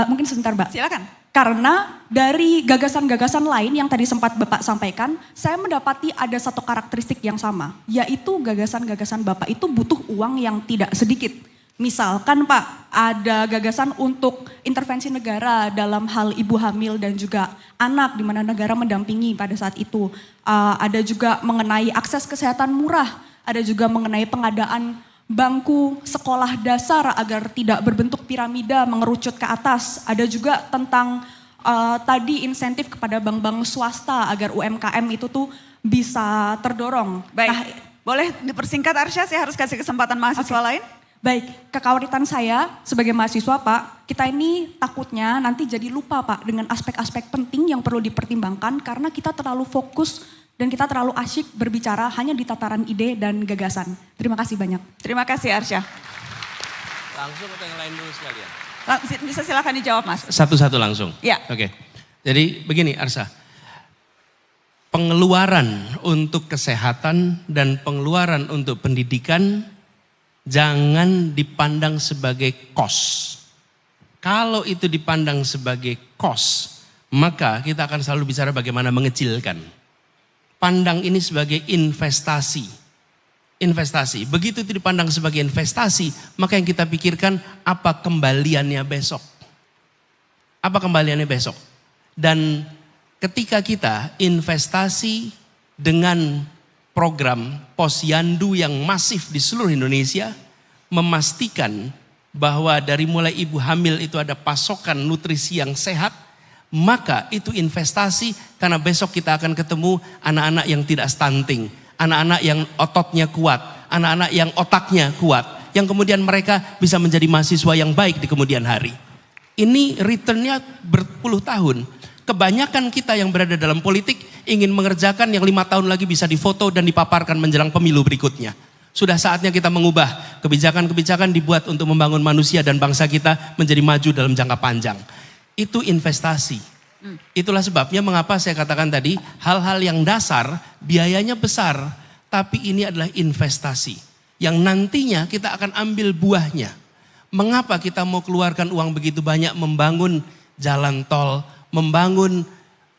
mungkin sebentar Mbak. Silakan. Karena dari gagasan-gagasan lain yang tadi sempat Bapak sampaikan, saya mendapati ada satu karakteristik yang sama, yaitu gagasan-gagasan Bapak itu butuh uang yang tidak sedikit. Misalkan Pak, ada gagasan untuk intervensi negara dalam hal ibu hamil dan juga anak, di mana negara mendampingi pada saat itu. Ada juga mengenai akses kesehatan murah, ada juga mengenai pengadaan bangku sekolah dasar agar tidak berbentuk piramida mengerucut ke atas. Ada juga tentang tadi insentif kepada bank-bank swasta agar UMKM itu tuh bisa terdorong. Baik, Nah, boleh dipersingkat Arsya, saya harus kasih kesempatan mahasiswa lain. baik, kekhawatiran saya sebagai mahasiswa Pak, kita ini takutnya nanti jadi lupa Pak dengan aspek-aspek penting yang perlu dipertimbangkan karena kita terlalu fokus dan kita terlalu asyik berbicara hanya di tataran ide dan gagasan. Terima kasih banyak. Terima kasih Arsya. Langsung atau yang lain dulu sekalian? Bisa silakan dijawab Mas. Satu-satu langsung? Ya. Oke. Jadi begini Arsya. Pengeluaran untuk kesehatan dan pengeluaran untuk pendidikan jangan dipandang sebagai cost. Kalau itu dipandang sebagai cost, maka kita akan selalu bicara bagaimana mengecilkan. Pandang ini sebagai investasi. Investasi. Begitu itu dipandang sebagai investasi, maka yang kita pikirkan apa kembaliannya besok. Apa kembaliannya besok. Dan ketika kita investasi dengan program posyandu yang masif di seluruh Indonesia, memastikan bahwa dari mulai ibu hamil itu ada pasokan nutrisi yang sehat, maka itu investasi karena besok kita akan ketemu anak-anak yang tidak stunting, anak-anak yang ototnya kuat, anak-anak yang otaknya kuat, yang kemudian mereka bisa menjadi mahasiswa yang baik di kemudian hari. Ini returnnya berpuluh tahun. Kebanyakan kita yang berada dalam politik ingin mengerjakan yang 5 tahun lagi bisa difoto dan dipaparkan menjelang pemilu berikutnya. Sudah saatnya kita mengubah kebijakan-kebijakan dibuat untuk membangun manusia dan bangsa kita menjadi maju dalam jangka panjang. Itu investasi. Itulah sebabnya mengapa saya katakan tadi hal-hal yang dasar biayanya besar. Tapi ini adalah investasi yang nantinya kita akan ambil buahnya. Mengapa kita mau keluarkan uang begitu banyak membangun jalan tol, membangun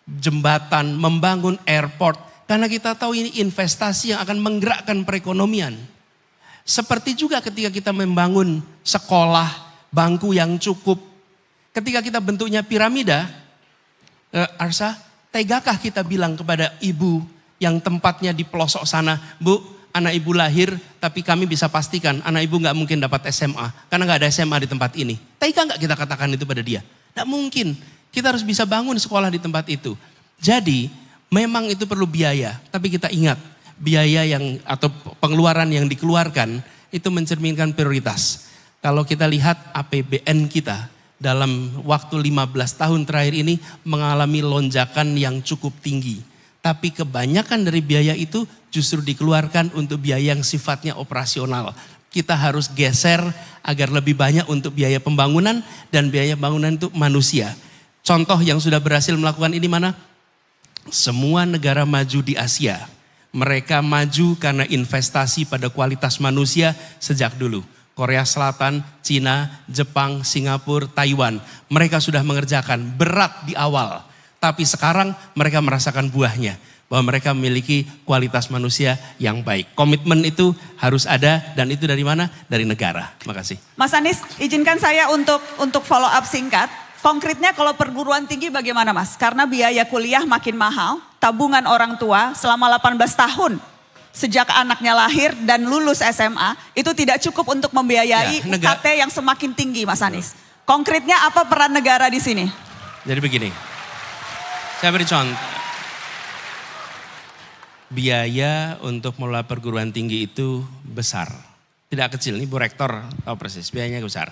jembatan, membangun airport. Karena kita tahu ini investasi yang akan menggerakkan perekonomian. Seperti juga ketika kita membangun sekolah, bangku yang cukup. Ketika kita bentuknya piramida, Arsya, tegakah kita bilang kepada ibu yang tempatnya di pelosok sana, Bu, anak ibu lahir tapi kami bisa pastikan anak ibu gak mungkin dapat SMA. Karena gak ada SMA di tempat ini. Tega gak kita katakan itu pada dia? Gak mungkin. Kita harus bisa bangun sekolah di tempat itu. Jadi memang itu perlu biaya. Tapi kita ingat biaya yang atau pengeluaran yang dikeluarkan itu mencerminkan prioritas. Kalau kita lihat APBN kita dalam waktu 15 tahun terakhir ini mengalami lonjakan yang cukup tinggi. Tapi kebanyakan dari biaya itu justru dikeluarkan untuk biaya yang sifatnya operasional. Kita harus geser agar lebih banyak untuk biaya pembangunan dan biaya pembangunan untuk manusia. Contoh yang sudah berhasil melakukan ini mana? Semua negara maju di Asia. Mereka maju karena investasi pada kualitas manusia sejak dulu. Korea Selatan, Cina, Jepang, Singapura, Taiwan. Mereka sudah mengerjakan berat di awal. Tapi sekarang mereka merasakan buahnya. Bahwa mereka memiliki kualitas manusia yang baik. Komitmen itu harus ada dan itu dari mana? Dari negara. Terima kasih. Mas Anies, izinkan saya untuk follow up singkat. Konkretnya kalau perguruan tinggi bagaimana Mas? Karena biaya kuliah makin mahal, tabungan orang tua selama 18 tahun sejak anaknya lahir dan lulus SMA itu tidak cukup untuk membiayai UKT yang semakin tinggi Mas Anies. Konkretnya apa peran negara di sini? Jadi begini, saya beri contoh. Biaya untuk mengelola perguruan tinggi itu besar. Tidak kecil, ini Bu Rektor tahu persis, biayanya besar.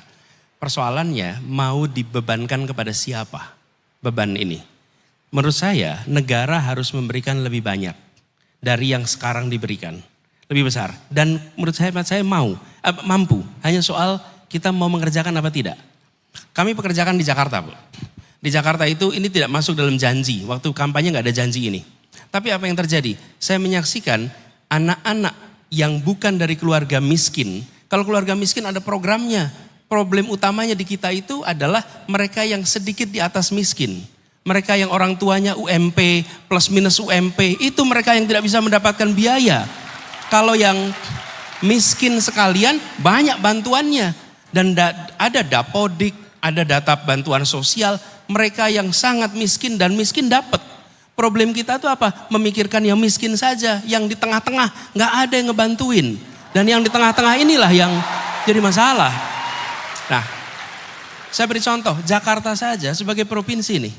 Persoalannya mau dibebankan kepada siapa beban ini. Menurut saya negara harus memberikan lebih banyak dari yang sekarang diberikan. Lebih besar. Dan menurut saya mampu. Hanya soal kita mau mengerjakan apa tidak. Kami pekerjakan di Jakarta, Bu. Di Jakarta itu ini tidak masuk dalam janji. Waktu kampanye nggak ada janji ini. Tapi apa yang terjadi? Saya menyaksikan anak-anak yang bukan dari keluarga miskin. Kalau keluarga miskin ada programnya. Problem utamanya di kita itu adalah mereka yang sedikit di atas miskin. Mereka yang orang tuanya UMP plus minus UMP. Itu mereka yang tidak bisa mendapatkan biaya. Kalau yang miskin sekalian banyak bantuannya. Dan ada Dapodik, ada data bantuan sosial. Mereka yang sangat miskin dan miskin dapat. Problem kita itu apa? Memikirkan yang miskin saja. Yang di tengah-tengah nggak ada yang ngebantuin. Dan yang di tengah-tengah inilah yang jadi masalah. Nah, saya beri contoh, Jakarta saja sebagai provinsi nih.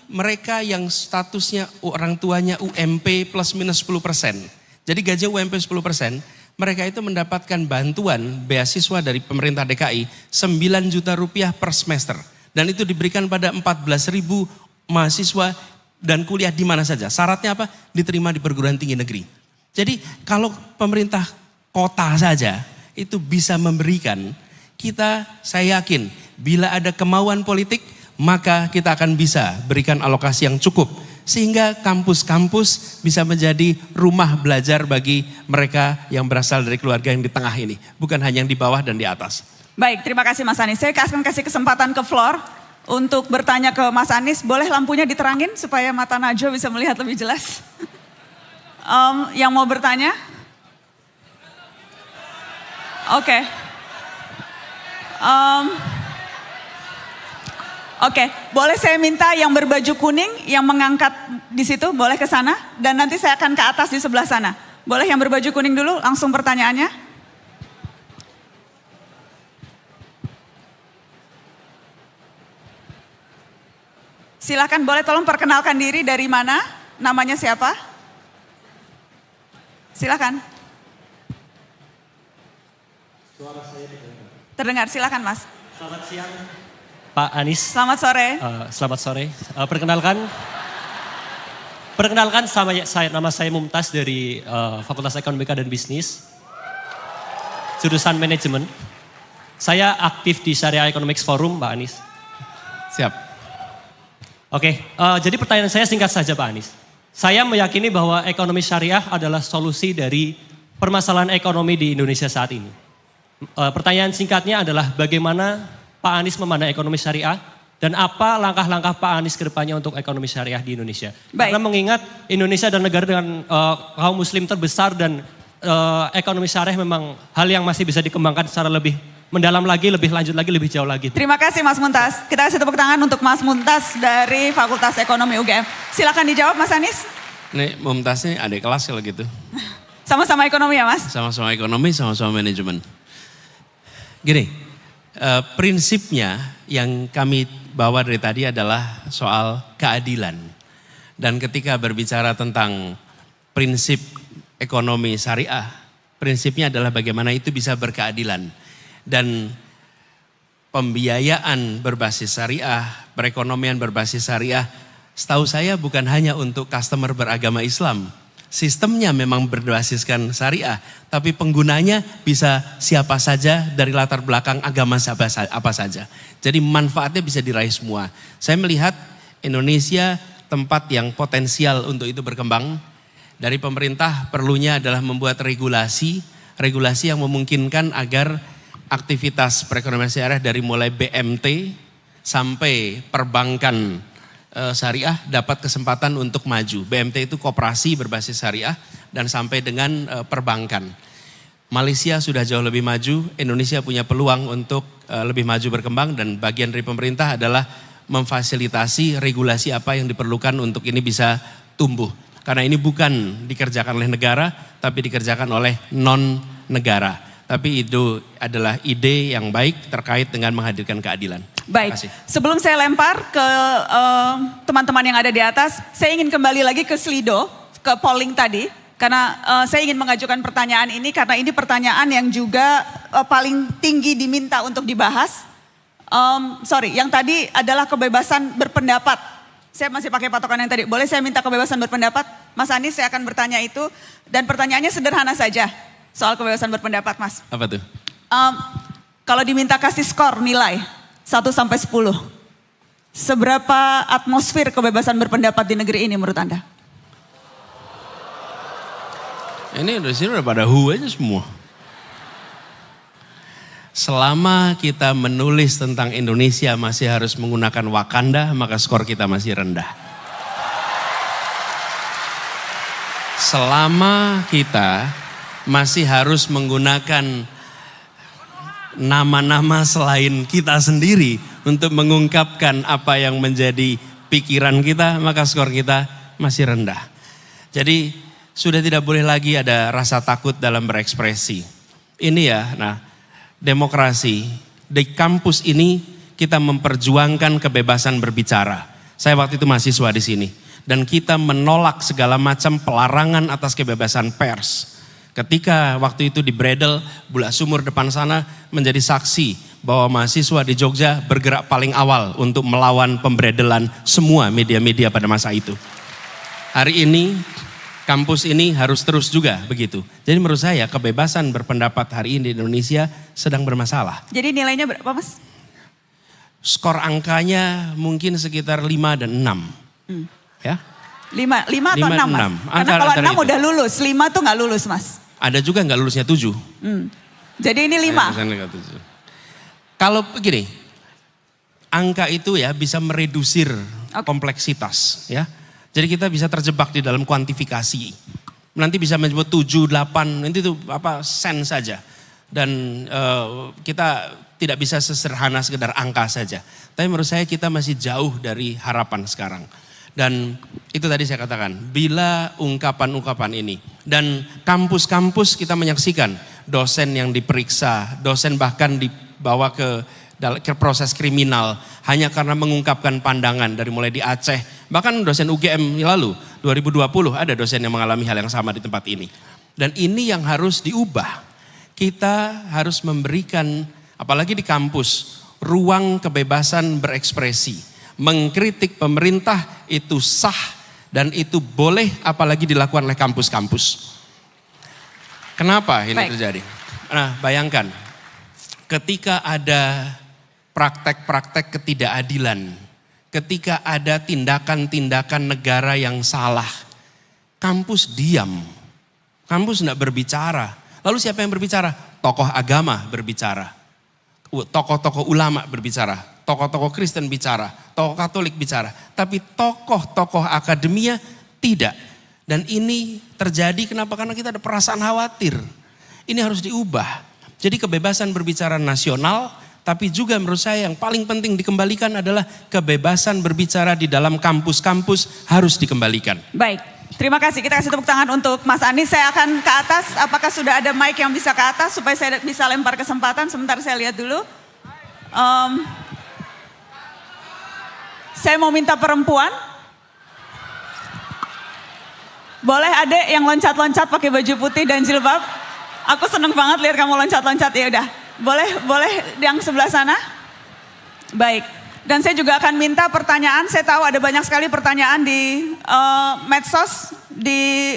Mereka yang statusnya orang tuanya UMP plus minus 10%. Jadi gaji UMP 10%, mereka itu mendapatkan bantuan beasiswa dari pemerintah DKI 9 juta rupiah per semester. Dan itu diberikan pada 14.000 mahasiswa dan kuliah di mana saja. Syaratnya apa? Diterima di perguruan tinggi negeri. Jadi kalau pemerintah kota saja itu bisa memberikan, saya yakin bila ada kemauan politik maka kita akan bisa berikan alokasi yang cukup. Sehingga kampus-kampus bisa menjadi rumah belajar bagi mereka yang berasal dari keluarga yang di tengah ini. Bukan hanya yang di bawah dan di atas. Baik, terima kasih Mas Anies. Saya akan kasih kesempatan ke floor untuk bertanya ke Mas Anies. Boleh lampunya diterangin supaya mata Najwa bisa melihat lebih jelas? Yang mau bertanya? Oke. Oke, boleh saya minta yang berbaju kuning yang mengangkat di situ, boleh ke sana dan nanti saya akan ke atas di sebelah sana. Boleh yang berbaju kuning dulu langsung pertanyaannya? Silakan, boleh tolong perkenalkan diri, dari mana, namanya siapa? Silakan. Suara saya terdengar, silakan Mas. Selamat siang Pak Anies. Selamat sore. Selamat sore. Perkenalkan nama saya Mumtaz dari Fakultas Ekonomika dan Bisnis, jurusan manajemen. Saya aktif di Syariah Economics Forum, Pak Anies. Siap. Oke, jadi pertanyaan saya singkat saja Pak Anies. Saya meyakini bahwa ekonomi syariah adalah solusi dari permasalahan ekonomi di Indonesia saat ini. Pertanyaan singkatnya adalah bagaimana Pak Anies memandang ekonomi syariah dan apa langkah-langkah Pak Anies ke depannya untuk ekonomi syariah di Indonesia. Baik. Karena mengingat Indonesia adalah negara dengan kaum muslim terbesar dan ekonomi syariah memang hal yang masih bisa dikembangkan secara lebih mendalam lagi, lebih lanjut lagi, lebih jauh lagi. Terima kasih Mas Mumtaz. Kita kasih tepuk tangan untuk Mas Mumtaz dari Fakultas Ekonomi UGM. Silakan dijawab Mas Anies. Nih Mumtaz ini adik kelas kalau gitu. Sama-sama ekonomi ya Mas? Sama-sama ekonomi, sama-sama manajemen. Gini, prinsipnya yang kami bawa dari tadi adalah soal keadilan. Dan ketika berbicara tentang prinsip ekonomi syariah, prinsipnya adalah bagaimana itu bisa berkeadilan. Dan pembiayaan berbasis syariah, perekonomian berbasis syariah Setahu saya bukan hanya untuk customer beragama Islam. Sistemnya memang berbasiskan syariah, tapi penggunanya bisa siapa saja dari latar belakang agama apa saja. Jadi manfaatnya bisa diraih semua. Saya melihat Indonesia tempat yang potensial untuk itu berkembang. Dari pemerintah perlunya adalah membuat regulasi yang memungkinkan agar aktivitas perekonomian syariah dari mulai BMT sampai perbankan syariah dapat kesempatan untuk maju. BMT itu koperasi berbasis syariah dan sampai dengan perbankan. Malaysia sudah jauh lebih maju, Indonesia punya peluang untuk lebih maju berkembang dan bagian dari pemerintah adalah memfasilitasi regulasi apa yang diperlukan untuk ini bisa tumbuh. Karena ini bukan dikerjakan oleh negara, tapi dikerjakan oleh non-negara. Tapi itu adalah ide yang baik terkait dengan menghadirkan keadilan. Baik, sebelum saya lempar ke teman-teman yang ada di atas, saya ingin kembali lagi ke Slido, ke polling tadi. Karena saya ingin mengajukan pertanyaan ini, karena ini pertanyaan yang juga paling tinggi diminta untuk dibahas. Yang tadi adalah kebebasan berpendapat. Saya masih pakai patokan yang tadi, boleh saya minta kebebasan berpendapat? Mas Anies, saya akan bertanya itu, dan pertanyaannya sederhana saja. Soal kebebasan berpendapat, Mas. Apa tuh? Kalau diminta kasih skor nilai 1 sampai 10. Seberapa atmosfer kebebasan berpendapat di negeri ini menurut Anda? Ini di sini udah pada aja semua. Selama kita menulis tentang Indonesia masih harus menggunakan Wakanda, maka skor kita masih rendah. Selama kita masih harus menggunakan nama-nama selain kita sendiri untuk mengungkapkan apa yang menjadi pikiran kita, maka skor kita masih rendah. Jadi sudah tidak boleh lagi ada rasa takut dalam berekspresi. Ini ya, demokrasi. Di kampus ini kita memperjuangkan kebebasan berbicara. Saya waktu itu mahasiswa di sini. Dan kita menolak segala macam pelarangan atas kebebasan pers. Ketika waktu itu di Bredel, Bulak Sumur depan sana menjadi saksi bahwa mahasiswa di Jogja bergerak paling awal untuk melawan pembredelan semua media-media pada masa itu. Hari ini kampus ini harus terus juga begitu. Jadi menurut saya kebebasan berpendapat hari ini di Indonesia sedang bermasalah. Jadi nilainya berapa, Mas? Skor angkanya mungkin sekitar 5 dan 6. Ya? 5 atau 6, Mas? Karena kalau 6 udah lulus, 5 tuh gak lulus, Mas. Ada juga nggak lulusnya 7. Jadi ini 5. Kalau begini, angka itu ya bisa meredusir kompleksitas ya. Jadi kita bisa terjebak di dalam kuantifikasi. Nanti bisa menyebut 7, 8, nanti itu sen saja. Dan kita tidak bisa sesederhana sekedar angka saja. Tapi menurut saya kita masih jauh dari harapan sekarang. Dan itu tadi saya katakan, bila ungkapan-ungkapan ini dan kampus-kampus kita menyaksikan dosen yang diperiksa, dosen bahkan dibawa ke proses kriminal hanya karena mengungkapkan pandangan dari mulai di Aceh, bahkan dosen UGM lalu 2020 ada dosen yang mengalami hal yang sama di tempat ini. Dan ini yang harus diubah. Kita harus memberikan, apalagi di kampus, ruang kebebasan berekspresi. Mengkritik pemerintah itu sah dan itu boleh apalagi dilakukan oleh kampus-kampus. Kenapa ini terjadi? Nah, bayangkan ketika ada praktek-praktek ketidakadilan, ketika ada tindakan-tindakan negara yang salah, kampus diam, kampus tidak berbicara. Lalu siapa yang berbicara? Tokoh agama berbicara, tokoh-tokoh ulama berbicara, tokoh-tokoh Kristen bicara, tokoh Katolik bicara, tapi tokoh-tokoh akademia tidak. Dan ini terjadi kenapa? Karena kita ada perasaan khawatir. Ini harus diubah. Jadi kebebasan berbicara nasional, tapi juga menurut saya yang paling penting dikembalikan adalah kebebasan berbicara di dalam kampus-kampus harus dikembalikan. Baik, terima kasih. Kita kasih tepuk tangan untuk Mas Anies. Saya akan ke atas, apakah sudah ada mic yang bisa ke atas supaya saya bisa lempar kesempatan. Sebentar saya lihat dulu. Saya mau minta perempuan. Boleh adek yang loncat-loncat pakai baju putih dan jilbab. Aku seneng banget lihat kamu loncat-loncat, ya udah. Boleh yang sebelah sana. Baik, Dan saya juga akan minta pertanyaan, saya tahu ada banyak sekali pertanyaan di medsos, di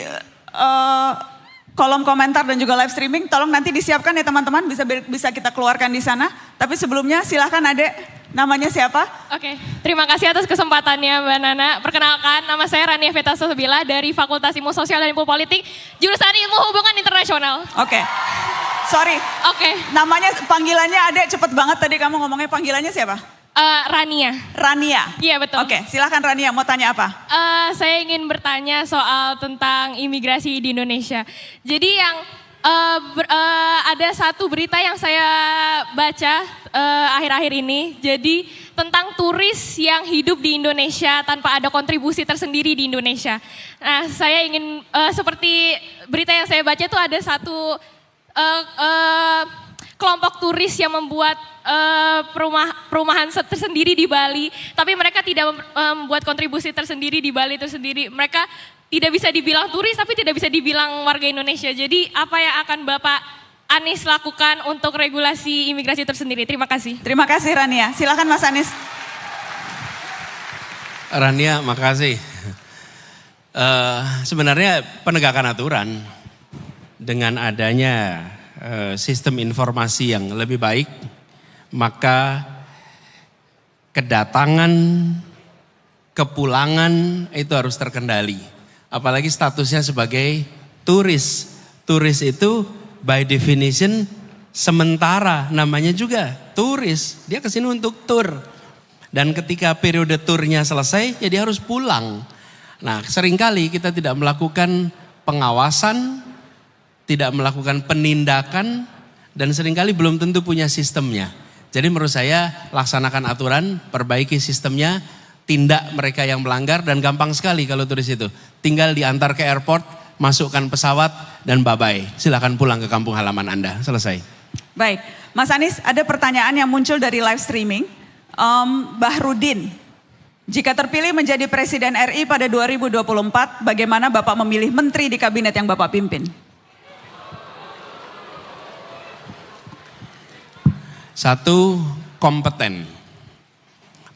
kolom komentar dan juga live streaming. Tolong nanti disiapkan ya teman-teman, bisa kita keluarkan di sana. Tapi sebelumnya silahkan Adek, namanya siapa? Oke, terima kasih atas kesempatannya Mbak Nana. Perkenalkan, nama saya Rania Veta Susubila dari Fakultas Ilmu Sosial dan Ilmu Politik, jurusan Ilmu Hubungan Internasional. Oke, sorry. Oke. Namanya, panggilannya Adek, cepet banget tadi kamu ngomongnya, panggilannya siapa? Rania. Rania? Iya betul. Oke, silahkan Rania, mau tanya apa? Saya ingin bertanya soal tentang imigrasi di Indonesia. Jadi yang ada satu berita yang saya baca akhir-akhir ini, jadi tentang turis yang hidup di Indonesia tanpa ada kontribusi tersendiri di Indonesia. Nah, saya ingin seperti berita yang saya baca itu ada satu kelompok turis yang membuat perumahan tersendiri di Bali, tapi mereka tidak membuat kontribusi tersendiri di Bali itu sendiri. Mereka tidak bisa dibilang turis, tapi tidak bisa dibilang warga Indonesia. Jadi apa yang akan Bapak Anies lakukan untuk regulasi imigrasi tersendiri? Terima kasih. Terima kasih Rania, silakan Mas Anies. Rania, makasih. Sebenarnya penegakan aturan dengan adanya sistem informasi yang lebih baik, maka kedatangan, kepulangan itu harus terkendali. Apalagi statusnya sebagai turis. Turis itu by definition sementara, namanya juga turis. Dia kesini untuk tur. Dan ketika periode turnya selesai, ya dia harus pulang. Nah, seringkali kita tidak melakukan pengawasan, tidak melakukan penindakan, dan seringkali belum tentu punya sistemnya. Jadi menurut saya laksanakan aturan, perbaiki sistemnya, tindak mereka yang melanggar, dan gampang sekali kalau turis itu. Tinggal diantar ke airport, masukkan pesawat, dan bye-bye. Silakan pulang ke kampung halaman Anda, selesai. Baik, Mas Anies, ada pertanyaan yang muncul dari live streaming. Bahrudin, jika terpilih menjadi Presiden RI pada 2024, bagaimana Bapak memilih menteri di kabinet yang Bapak pimpin? Satu, kompeten.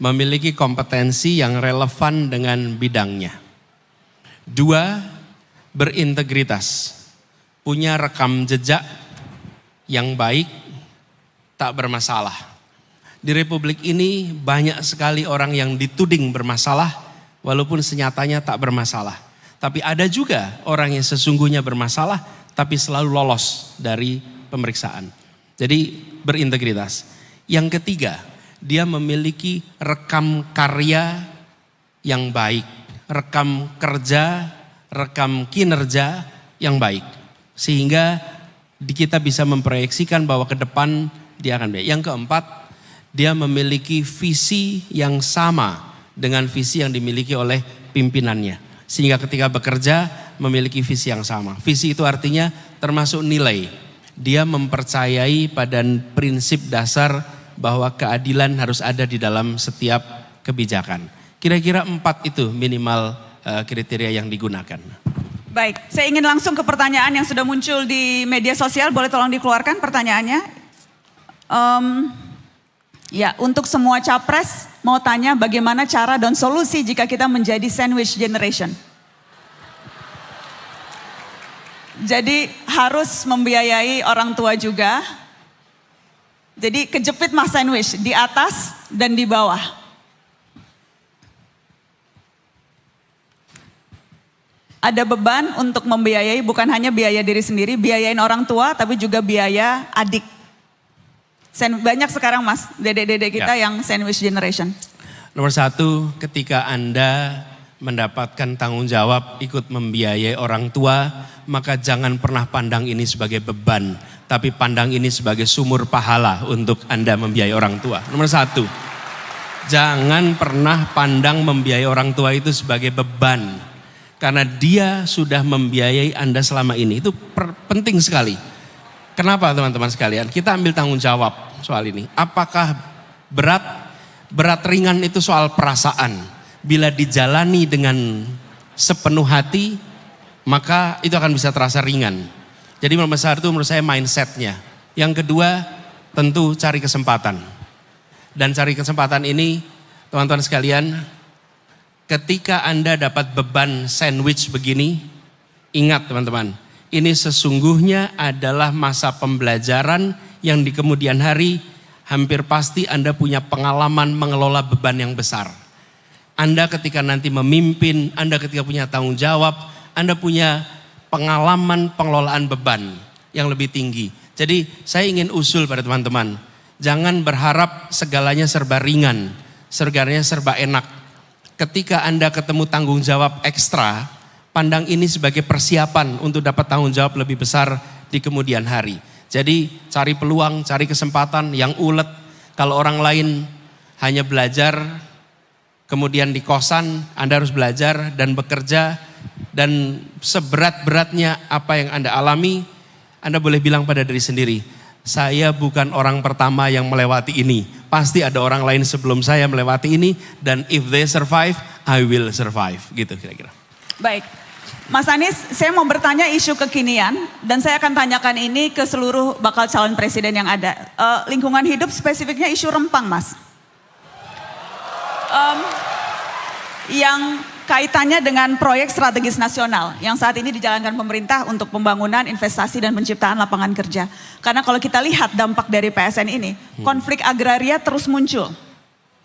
Memiliki kompetensi yang relevan dengan bidangnya. Dua, berintegritas. Punya rekam jejak yang baik, tak bermasalah. Di Republik ini banyak sekali orang yang dituding bermasalah, walaupun senyatanya tak bermasalah. Tapi ada juga orang yang sesungguhnya bermasalah, tapi selalu lolos dari pemeriksaan. Jadi berintegritas. Yang ketiga, dia memiliki rekam karya yang baik, rekam kerja, rekam kinerja yang baik. Sehingga kita bisa memproyeksikan bahwa ke depan dia akan baik. Yang keempat, dia memiliki visi yang sama dengan visi yang dimiliki oleh pimpinannya. Sehingga ketika bekerja memiliki visi yang sama. Visi itu artinya termasuk nilai. Dia mempercayai pada prinsip dasar bahwa keadilan harus ada di dalam setiap kebijakan. Kira-kira 4 itu minimal kriteria yang digunakan. Baik, saya ingin langsung ke pertanyaan yang sudah muncul di media sosial. Boleh tolong dikeluarkan pertanyaannya? Ya, untuk semua capres mau tanya bagaimana cara dan solusi jika kita menjadi sandwich generation. Jadi harus membiayai orang tua juga. Jadi kejepit mas sandwich di atas dan di bawah. Ada beban untuk membiayai, bukan hanya biaya diri sendiri, biayain orang tua tapi juga biaya adik. Banyak sekarang mas, dedek-dedek kita yang sandwich generation. Nomor 1, ketika Anda mendapatkan tanggung jawab ikut membiayai orang tua, maka jangan pernah pandang ini sebagai beban, tapi pandang ini sebagai sumur pahala untuk Anda membiayai orang tua. Nomor 1, jangan pernah pandang membiayai orang tua itu sebagai beban, karena dia sudah membiayai Anda selama ini. Itu penting sekali. Kenapa teman-teman sekalian? Kita ambil tanggung jawab soal ini. Apakah berat ringan itu soal perasaan. Bila dijalani dengan sepenuh hati, maka itu akan bisa terasa ringan. Jadi nomor 1 menurut saya mindsetnya. Yang kedua tentu cari kesempatan. Dan cari kesempatan ini Teman-teman sekalian, ketika Anda dapat beban sandwich begini, ingat teman-teman, ini sesungguhnya adalah masa pembelajaran yang di kemudian hari hampir pasti Anda punya pengalaman mengelola beban yang besar. Anda ketika nanti memimpin, Anda ketika punya tanggung jawab, Anda punya pengalaman pengelolaan beban yang lebih tinggi. Jadi saya ingin usul pada teman-teman, jangan berharap segalanya serba ringan, segalanya serba enak. Ketika Anda ketemu tanggung jawab ekstra, pandang ini sebagai persiapan untuk dapat tanggung jawab lebih besar di kemudian hari. Jadi cari peluang, cari kesempatan yang ulet. Kalau orang lain hanya belajar, kemudian di kosan, Anda harus belajar dan bekerja. Dan seberat-beratnya apa yang Anda alami, Anda boleh bilang pada diri sendiri, saya bukan orang pertama yang melewati ini. Pasti ada orang lain sebelum saya melewati ini. Dan if they survive, I will survive. Gitu kira-kira. Baik. Mas Anies, saya mau bertanya isu kekinian dan saya akan tanyakan ini ke seluruh bakal calon presiden yang ada. Lingkungan hidup spesifiknya isu Rempang, Mas. Yang kaitannya dengan proyek strategis nasional yang saat ini dijalankan pemerintah untuk pembangunan, investasi dan penciptaan lapangan kerja. Karena kalau kita lihat dampak dari PSN ini, konflik agraria terus muncul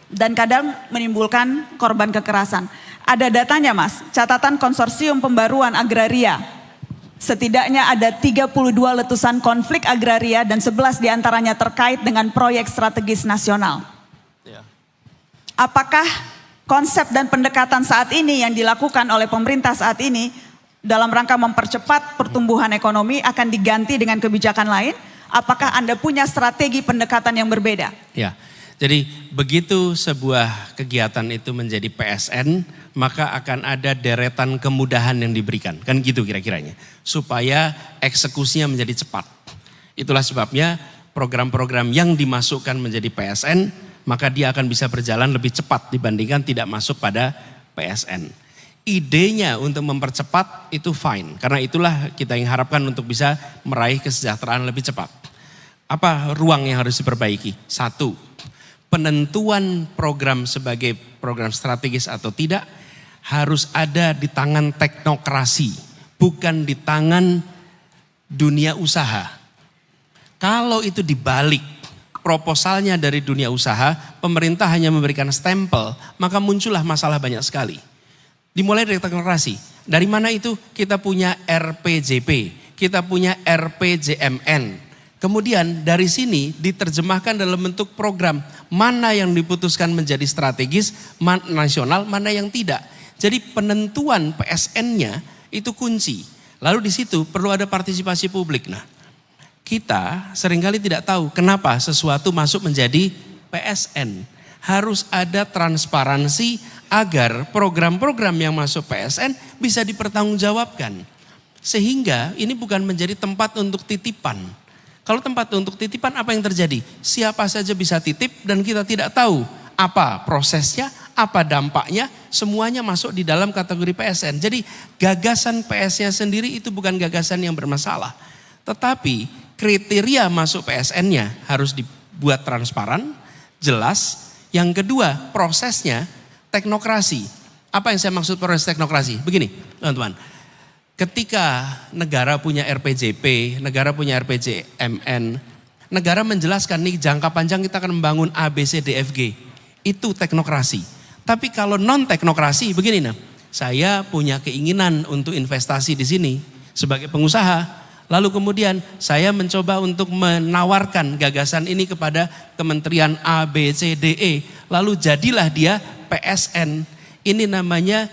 dan kadang menimbulkan korban kekerasan. Ada datanya Mas, catatan konsorsium pembaruan agraria. Setidaknya ada 32 letusan konflik agraria dan 11 diantaranya terkait dengan proyek strategis nasional. Apakah konsep dan pendekatan saat ini yang dilakukan oleh pemerintah saat ini dalam rangka mempercepat pertumbuhan ekonomi akan diganti dengan kebijakan lain? Apakah Anda punya strategi pendekatan yang berbeda? Ya, jadi begitu sebuah kegiatan itu menjadi PSN, maka akan ada deretan kemudahan yang diberikan. Kan gitu kira-kiranya. Supaya eksekusinya menjadi cepat. Itulah sebabnya program-program yang dimasukkan menjadi PSN, maka dia akan bisa berjalan lebih cepat dibandingkan tidak masuk pada PSN. Idenya untuk mempercepat itu fine. Karena itulah kita yang harapkan untuk bisa meraih kesejahteraan lebih cepat. Apa ruang yang harus diperbaiki? Satu, penentuan program sebagai program strategis atau tidak harus ada di tangan teknokrasi, bukan di tangan dunia usaha. Kalau itu dibalik, proposalnya dari dunia usaha, pemerintah hanya memberikan stempel, maka muncullah masalah banyak sekali. Dimulai dari teknokrasi. Dari mana itu? Kita punya RPJP, kita punya RPJMN. Kemudian dari sini diterjemahkan dalam bentuk program. Mana yang diputuskan menjadi strategis, nasional, mana yang tidak. Jadi penentuan PSN-nya itu kunci. Lalu di situ perlu ada partisipasi publik. Nah, kita seringkali tidak tahu kenapa sesuatu masuk menjadi PSN. Harus ada transparansi agar program-program yang masuk PSN bisa dipertanggungjawabkan. Sehingga ini bukan menjadi tempat untuk titipan. Kalau tempat untuk titipan apa yang terjadi? Siapa saja bisa titip dan kita tidak tahu apa prosesnya, apa dampaknya, semuanya masuk di dalam kategori PSN. Jadi gagasan PS-nya sendiri itu bukan gagasan yang bermasalah. Tetapi kriteria masuk PSN-nya harus dibuat transparan, jelas. Yang kedua, prosesnya teknokrasi. Apa yang saya maksud proses teknokrasi? Begini, teman-teman. Ketika negara punya RPJP, negara punya RPJMN, negara menjelaskan nih jangka panjang kita akan membangun ABCDFG. Itu teknokrasi. Tapi kalau non teknokrasi begini nah, saya punya keinginan untuk investasi di sini sebagai pengusaha. Lalu kemudian saya mencoba untuk menawarkan gagasan ini kepada Kementerian ABCDE. Lalu jadilah dia PSN. Ini namanya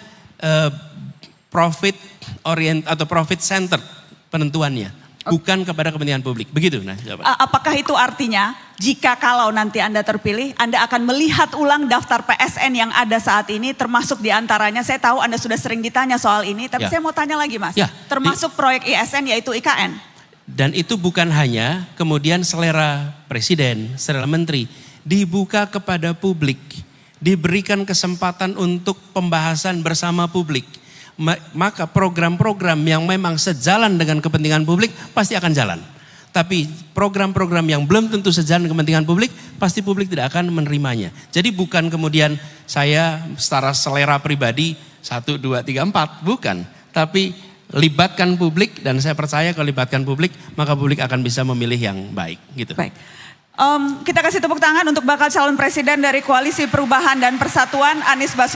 profit orient atau profit center penentuannya, bukan kepada kepentingan publik. Begitu nah jawaban. Apakah itu artinya jika kalau nanti Anda terpilih, Anda akan melihat ulang daftar PSN yang ada saat ini, termasuk diantaranya, saya tahu Anda sudah sering ditanya soal ini, tapi saya mau tanya lagi Mas, termasuk proyek ISN yaitu IKN. Dan itu bukan hanya kemudian selera presiden, selera menteri, dibuka kepada publik, diberikan kesempatan untuk pembahasan bersama publik. Maka program-program yang memang sejalan dengan kepentingan publik pasti akan jalan. Tapi program-program yang belum tentu sejalan kepentingan publik, pasti publik tidak akan menerimanya. Jadi bukan kemudian saya secara selera pribadi 1, 2, 3, 4, bukan. Tapi libatkan publik, dan saya percaya kalau libatkan publik, maka publik akan bisa memilih yang baik. Gitu. Baik. Kita kasih tepuk tangan untuk bakal calon presiden dari Koalisi Perubahan dan Persatuan, Anies Baswedan.